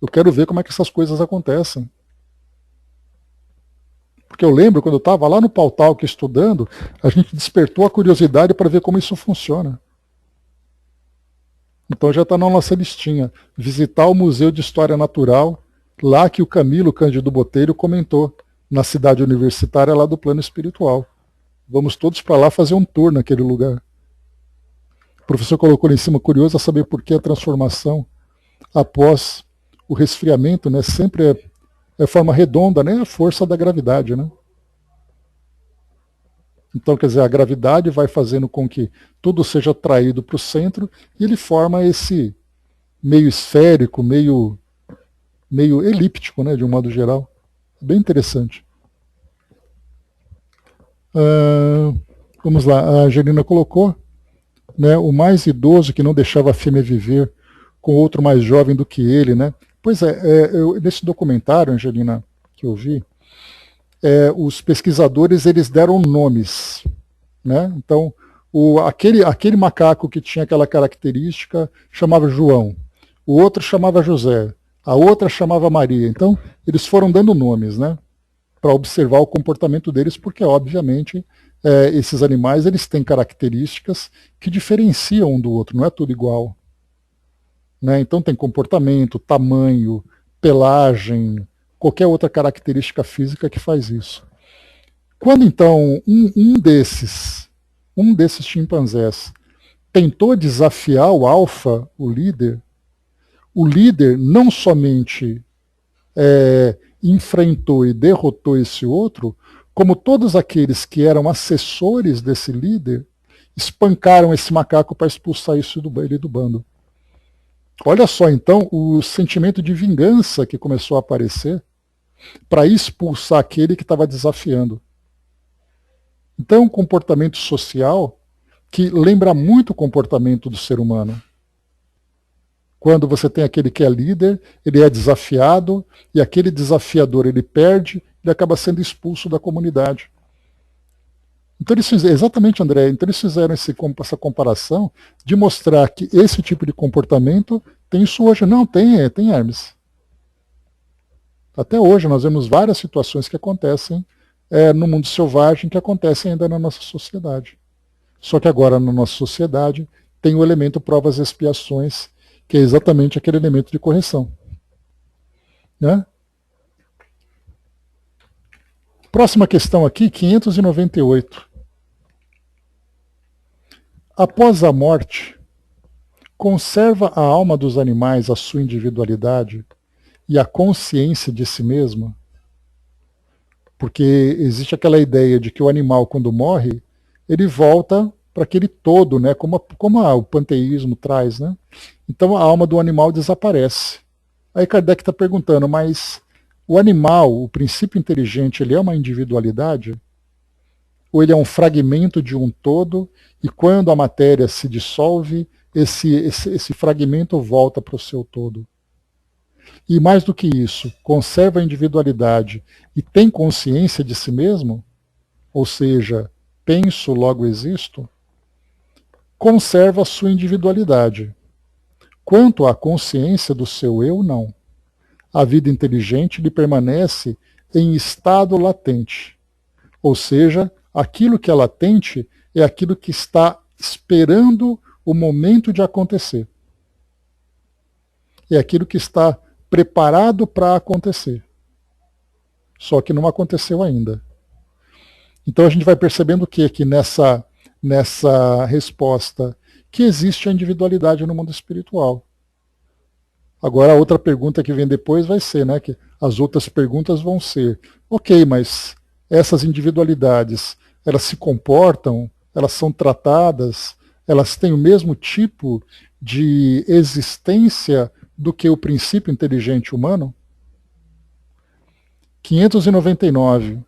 Eu quero ver como é que essas coisas acontecem. Porque eu lembro, quando eu estava lá no Pautalk estudando, a gente despertou a curiosidade para ver como isso funciona. Então já está na nossa listinha. Visitar o Museu de História Natural, lá que o Camilo Cândido Botelho comentou, na cidade universitária lá do plano espiritual. Vamos todos para lá fazer um tour naquele lugar. O professor colocou ali em cima, curioso a saber por que a transformação após o resfriamento, né, sempre é forma redonda, né, a força da gravidade, né? Então, quer dizer, a gravidade vai fazendo com que tudo seja atraído para o centro e ele forma esse meio esférico, meio elíptico, né, de um modo geral. Bem interessante. Vamos lá, a Angelina colocou, né, o mais idoso que não deixava a fêmea viver com outro mais jovem do que ele, né? Pois é, nesse documentário, Angelina, que eu vi, os pesquisadores eles deram nomes, né? Então, aquele macaco que tinha aquela característica chamava João, o outro chamava José, a outra chamava Maria. Então, eles foram dando nomes, né? Para observar o comportamento deles, porque, obviamente, esses animais eles têm características que diferenciam um do outro, não é tudo igual. Né? Então, tem comportamento, tamanho, pelagem, qualquer outra característica física que faz isso. Quando, então, um desses chimpanzés tentou desafiar o alfa, o líder não somente enfrentou e derrotou esse outro, como todos aqueles que eram assessores desse líder espancaram esse macaco para expulsar ele do bando. Olha só, então, o sentimento de vingança que começou a aparecer para expulsar aquele que estava desafiando. Então, um comportamento social que lembra muito o comportamento do ser humano. Quando você tem aquele que é líder, ele é desafiado, e aquele desafiador ele perde, ele acaba sendo expulso da comunidade. Então eles fizeram, exatamente, André, então eles fizeram essa comparação de mostrar que esse tipo de comportamento tem isso hoje. Não, tem Hermes. Até hoje nós vemos várias situações que acontecem no mundo selvagem, que acontecem ainda na nossa sociedade. Só que agora na nossa sociedade tem o elemento provas e expiações, que é exatamente aquele elemento de correção. Né? Próxima questão aqui, 598. Após a morte, conserva a alma dos animais a sua individualidade e a consciência de si mesma? Porque existe aquela ideia de que o animal, quando morre, ele volta para aquele todo, né? como o panteísmo traz. Né? Então a alma do animal desaparece. Aí Kardec está perguntando, mas o animal, o princípio inteligente, ele é uma individualidade? Ou ele é um fragmento de um todo, e quando a matéria se dissolve, esse fragmento volta para o seu todo? E mais do que isso, conserva a individualidade e tem consciência de si mesmo? Ou seja, penso, logo existo? Conserva a sua individualidade. Quanto à consciência do seu eu, não. A vida inteligente lhe permanece em estado latente. Ou seja, aquilo que é latente é aquilo que está esperando o momento de acontecer. É aquilo que está preparado para acontecer. Só que não aconteceu ainda. Então a gente vai percebendo o que aqui nessa resposta? Que existe a individualidade no mundo espiritual. Agora a outra pergunta que vem depois vai ser, né, que as outras perguntas vão ser, ok, mas essas individualidades, elas se comportam, elas são tratadas, elas têm o mesmo tipo de existência do que o princípio inteligente humano? 599.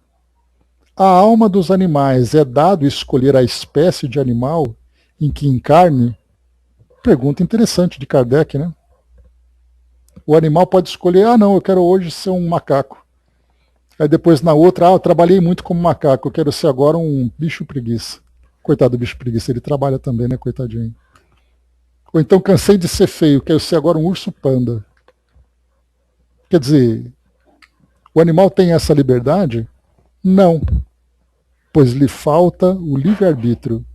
A alma dos animais é dado escolher a espécie de animal em que encarne? Pergunta interessante de Kardec, né? O animal pode escolher, não, eu quero hoje ser um macaco. Aí depois na outra, eu trabalhei muito como macaco, eu quero ser agora um bicho preguiça. Coitado do bicho preguiça, ele trabalha também, né, coitadinho. Ou então cansei de ser feio, quero ser agora um urso panda. Quer dizer, o animal tem essa liberdade? Não, pois lhe falta o livre-arbítrio.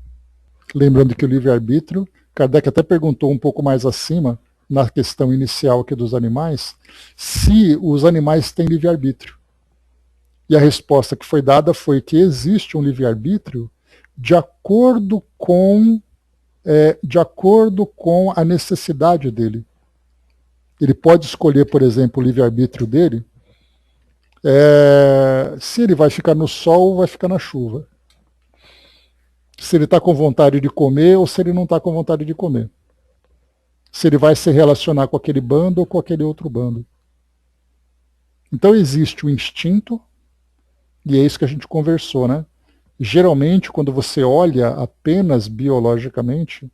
Lembrando que o livre-arbítrio, Kardec até perguntou um pouco mais acima, na questão inicial aqui dos animais, se os animais têm livre-arbítrio. E a resposta que foi dada foi que existe um livre-arbítrio de acordo com a necessidade dele. Ele pode escolher, por exemplo, o livre-arbítrio dele, se ele vai ficar no sol ou vai ficar na chuva. Se ele está com vontade de comer ou se ele não está com vontade de comer. Se ele vai se relacionar com aquele bando ou com aquele outro bando. Então existe o instinto, e é isso que a gente conversou, né? Geralmente, quando você olha apenas biologicamente,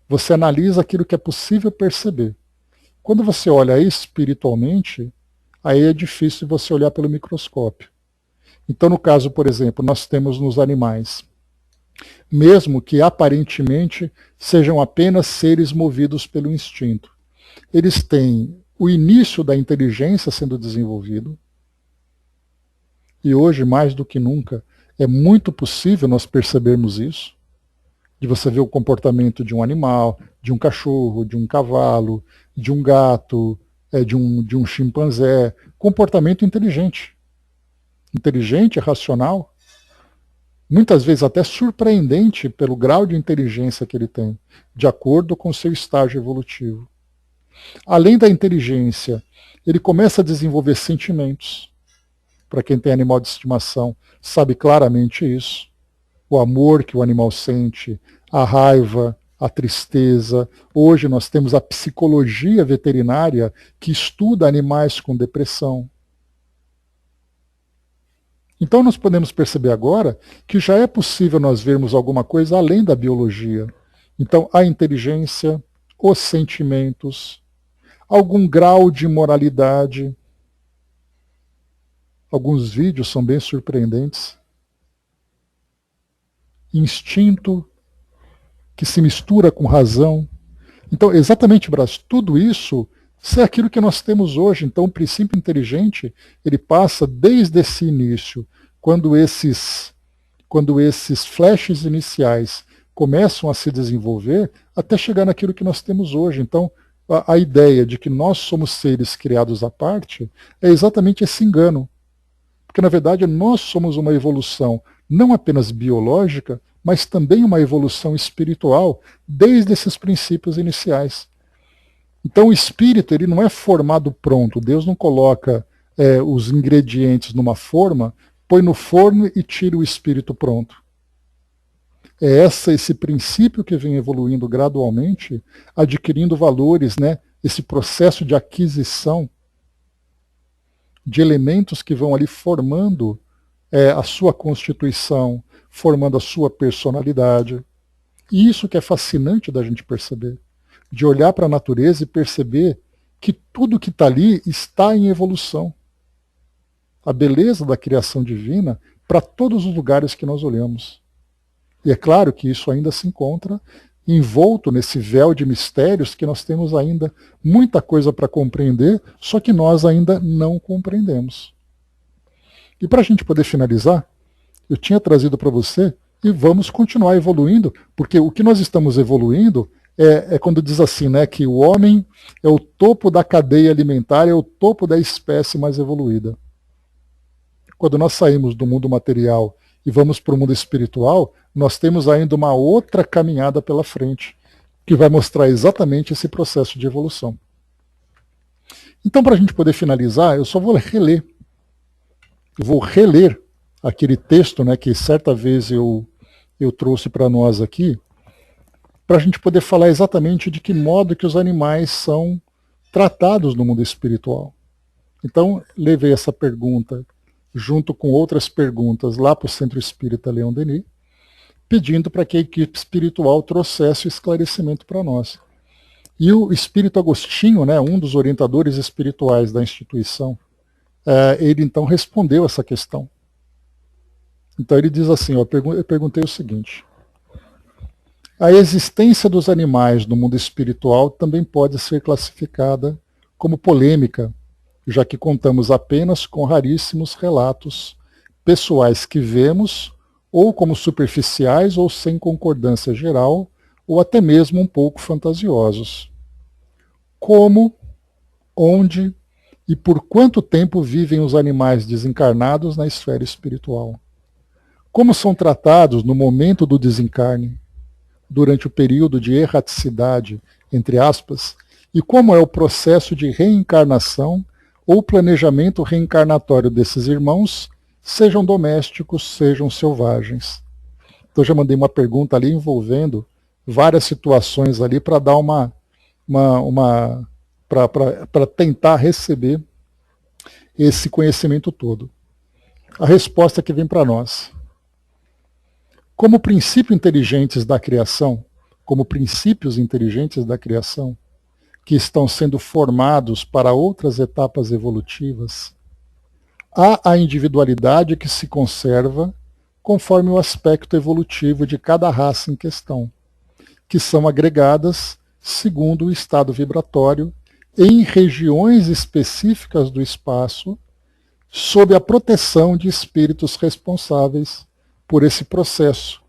você analisa aquilo que é possível perceber. Quando você olha espiritualmente, aí é difícil você olhar pelo microscópio. Então, no caso, por exemplo, nós temos nos animais, mesmo que aparentemente sejam apenas seres movidos pelo instinto, eles têm o início da inteligência sendo desenvolvido, e hoje, mais do que nunca, é muito possível nós percebermos isso, de você ver o comportamento de um animal, de um cachorro, de um cavalo, de um gato, de um chimpanzé, comportamento inteligente. Inteligente, racional, muitas vezes até surpreendente pelo grau de inteligência que ele tem, de acordo com o seu estágio evolutivo. Além da inteligência, ele começa a desenvolver sentimentos. Para quem tem animal de estimação, sabe claramente isso. O amor que o animal sente, a raiva, a tristeza. Hoje nós temos a psicologia veterinária que estuda animais com depressão. Então nós podemos perceber agora que já é possível nós vermos alguma coisa além da biologia. Então a inteligência, os sentimentos, algum grau de moralidade. Alguns vídeos são bem surpreendentes. Instinto que se mistura com razão. Então, exatamente, Brás, tudo isso é aquilo que nós temos hoje. Então, o princípio inteligente, ele passa desde esse início, quando esses flashes iniciais começam a se desenvolver, até chegar naquilo que nós temos hoje. Então, a ideia de que nós somos seres criados à parte é exatamente esse engano. Porque, na verdade, nós somos uma evolução não apenas biológica, mas também uma evolução espiritual desde esses princípios iniciais. Então o espírito ele não é formado pronto. Deus não coloca os ingredientes numa forma, põe no forno e tira o espírito pronto. É esse princípio que vem evoluindo gradualmente, adquirindo valores, né? Esse processo de aquisição de elementos que vão ali formando a sua constituição, formando a sua personalidade. E isso que é fascinante da gente perceber, de olhar para a natureza e perceber que tudo que está ali está em evolução. A beleza da criação divina para todos os lugares que nós olhamos. E é claro que isso ainda se encontra envolto nesse véu de mistérios que nós temos ainda muita coisa para compreender, só que nós ainda não compreendemos. E para a gente poder finalizar, eu tinha trazido para você e vamos continuar evoluindo, porque o que nós estamos evoluindo é quando diz assim, né, que o homem é o topo da cadeia alimentar, é o topo da espécie mais evoluída. Quando nós saímos do mundo material e vamos para o mundo espiritual, nós temos ainda uma outra caminhada pela frente, que vai mostrar exatamente esse processo de evolução. Então, para a gente poder finalizar, eu só vou reler. Eu vou reler aquele texto, né, que certa vez eu trouxe para nós aqui, para a gente poder falar exatamente de que modo que os animais são tratados no mundo espiritual. Então, levei essa pergunta junto com outras perguntas lá para o Centro Espírita Leon Denis, pedindo para que a equipe espiritual trouxesse o esclarecimento para nós. E o Espírito Agostinho, né, um dos orientadores espirituais da instituição, ele então respondeu essa questão. Então ele diz assim, eu perguntei o seguinte: a existência dos animais no mundo espiritual também pode ser classificada como polêmica, já que contamos apenas com raríssimos relatos pessoais que vemos, ou como superficiais ou sem concordância geral, ou até mesmo um pouco fantasiosos. Como, onde E por quanto tempo vivem os animais desencarnados na esfera espiritual? Como são tratados no momento do desencarne, durante o período de erraticidade, entre aspas, e como é o processo de reencarnação ou planejamento reencarnatório desses irmãos, sejam domésticos, sejam selvagens. Então já mandei uma pergunta ali envolvendo várias situações ali para dar para tentar receber esse conhecimento todo. A resposta que vem para nós. Como princípios inteligentes da criação, como princípios inteligentes da criação, que estão sendo formados para outras etapas evolutivas, há a individualidade que se conserva conforme o aspecto evolutivo de cada raça em questão, que são agregadas segundo o estado vibratório em regiões específicas do espaço, sob a proteção de espíritos responsáveis por esse processo,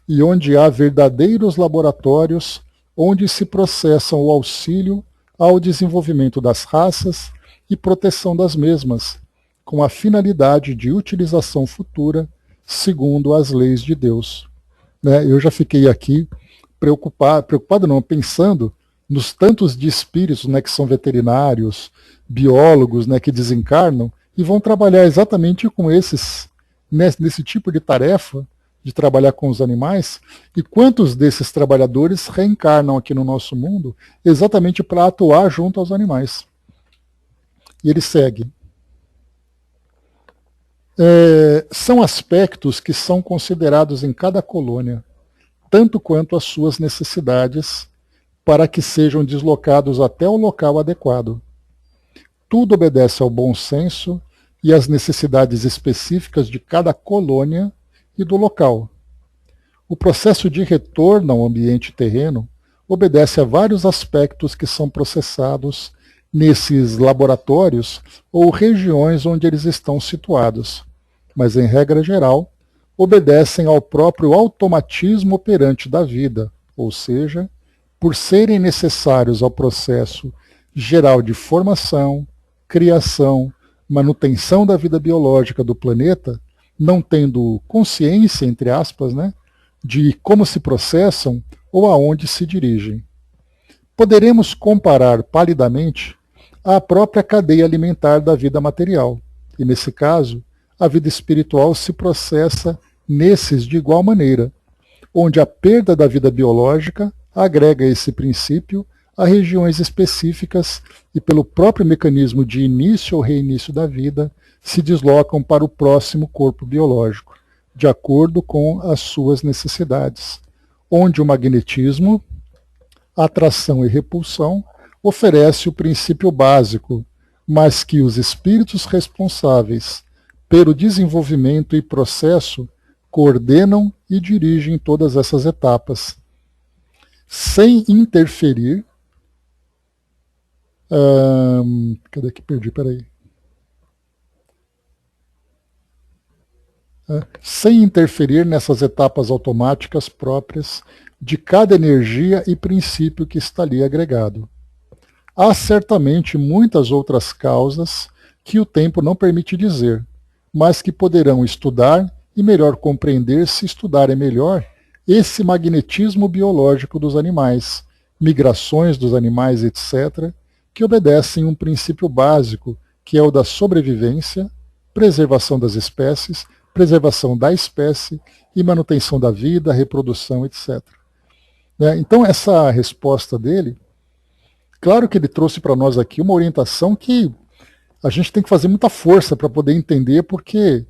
e onde há verdadeiros laboratórios onde se processam o auxílio ao desenvolvimento das raças e proteção das mesmas, com a finalidade de utilização futura, segundo as leis de Deus. Eu já fiquei aqui preocupado não, pensando nos tantos de espíritos que são veterinários, biólogos que desencarnam e vão trabalhar exatamente com nesse tipo de tarefa, de trabalhar com os animais, e quantos desses trabalhadores reencarnam aqui no nosso mundo exatamente para atuar junto aos animais. E ele segue. São aspectos que são considerados em cada colônia, tanto quanto as suas necessidades, para que sejam deslocados até o local adequado. Tudo obedece ao bom senso e às necessidades específicas de cada colônia e do local. O processo de retorno ao ambiente terreno obedece a vários aspectos que são processados nesses laboratórios ou regiões onde eles estão situados, mas, em regra geral, obedecem ao próprio automatismo operante da vida, ou seja, por serem necessários ao processo geral de formação, criação, manutenção da vida biológica do planeta, não tendo consciência, entre aspas, de como se processam ou aonde se dirigem. Poderemos comparar palidamente à própria cadeia alimentar da vida material, e nesse caso, a vida espiritual se processa nesses de igual maneira, onde a perda da vida biológica agrega esse princípio a regiões específicas e, pelo próprio mecanismo de início ou reinício da vida, se deslocam para o próximo corpo biológico, de acordo com as suas necessidades, onde o magnetismo, atração e repulsão oferece o princípio básico, mas que os espíritos responsáveis pelo desenvolvimento e processo coordenam e dirigem todas essas etapas, sem interferir. Cadê que perdi? Peraí. Sem interferir nessas etapas automáticas próprias de cada energia e princípio que está ali agregado. Há certamente muitas outras causas que o tempo não permite dizer, mas que poderão estudar e melhor compreender se estudarem melhor esse magnetismo biológico dos animais, migrações dos animais, etc., que obedecem um princípio básico, que é o da sobrevivência, preservação das espécies, preservação da espécie e manutenção da vida, reprodução, etc. Então, essa resposta dele, claro que ele trouxe para nós aqui uma orientação que a gente tem que fazer muita força para poder entender, porque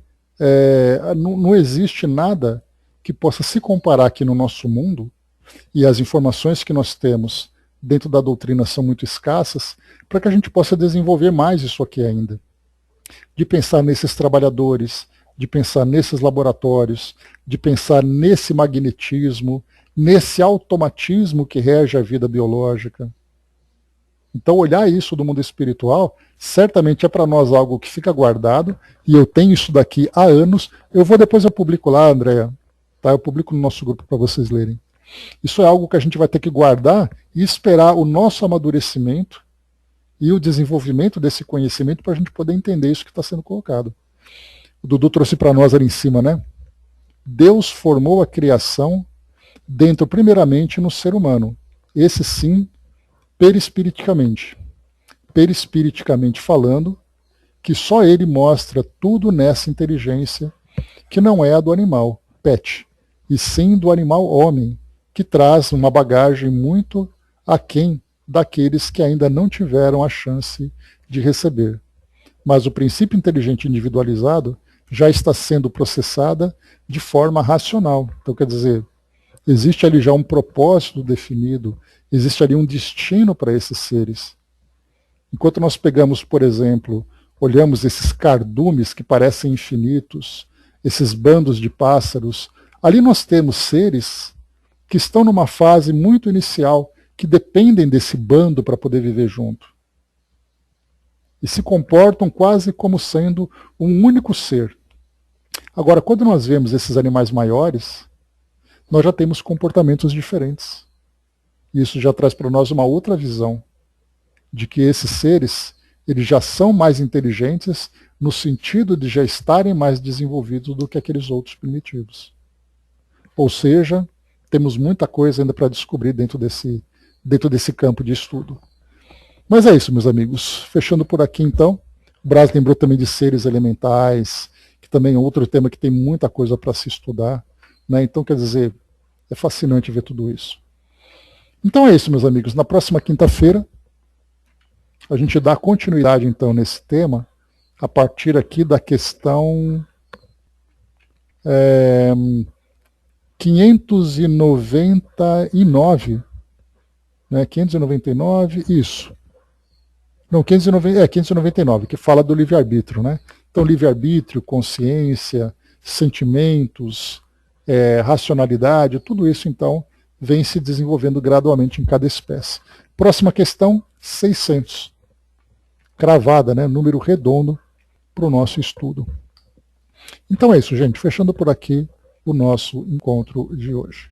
não existe nada que possa se comparar aqui no nosso mundo, e as informações que nós temos dentro da doutrina são muito escassas, para que a gente possa desenvolver mais isso aqui ainda. De pensar nesses trabalhadores, de pensar nesses laboratórios, de pensar nesse magnetismo, nesse automatismo que rege a vida biológica. Então, olhar isso do mundo espiritual, certamente é para nós algo que fica guardado, e eu tenho isso daqui há anos. Depois eu publico lá, Andréa, tá? Eu publico no nosso grupo para vocês lerem. Isso é algo que a gente vai ter que guardar e esperar o nosso amadurecimento e o desenvolvimento desse conhecimento para a gente poder entender isso que está sendo colocado. O Dudu trouxe para nós ali em cima, né? Deus formou a criação dentro, primeiramente, no ser humano. Esse sim, perispiriticamente. Perispiriticamente falando, que só ele mostra tudo nessa inteligência, que não é a do animal, pet, e sim do animal homem, que traz uma bagagem muito aquém daqueles que ainda não tiveram a chance de receber. Mas o princípio inteligente individualizado já está sendo processada de forma racional. Então, quer dizer, existe ali já um propósito definido, existe ali um destino para esses seres. Enquanto nós pegamos, por exemplo, olhamos esses cardumes que parecem infinitos, esses bandos de pássaros, ali nós temos seres que estão numa fase muito inicial, que dependem desse bando para poder viver junto. E se comportam quase como sendo um único ser. Agora, quando nós vemos esses animais maiores, nós já temos comportamentos diferentes. Isso já traz para nós uma outra visão de que esses seres, eles já são mais inteligentes no sentido de já estarem mais desenvolvidos do que aqueles outros primitivos. Ou seja, temos muita coisa ainda para descobrir dentro desse campo de estudo. Mas é isso, meus amigos. Fechando por aqui, então. O Braz lembrou também de seres elementais, que também é outro tema que tem muita coisa para se estudar. Né? Então, quer dizer, é fascinante ver tudo isso. Então é isso, meus amigos. Na próxima quinta-feira, a gente dá continuidade, então, nesse tema, a partir aqui da questão 599, né? 599, isso. Não, 599, que fala do livre-arbítrio, né? Então, livre-arbítrio, consciência, sentimentos, racionalidade, tudo isso, então, vem se desenvolvendo gradualmente em cada espécie. Próxima questão, 600. Cravada, né? Número redondo para o nosso estudo. Então é isso, gente. Fechando por aqui o nosso encontro de hoje.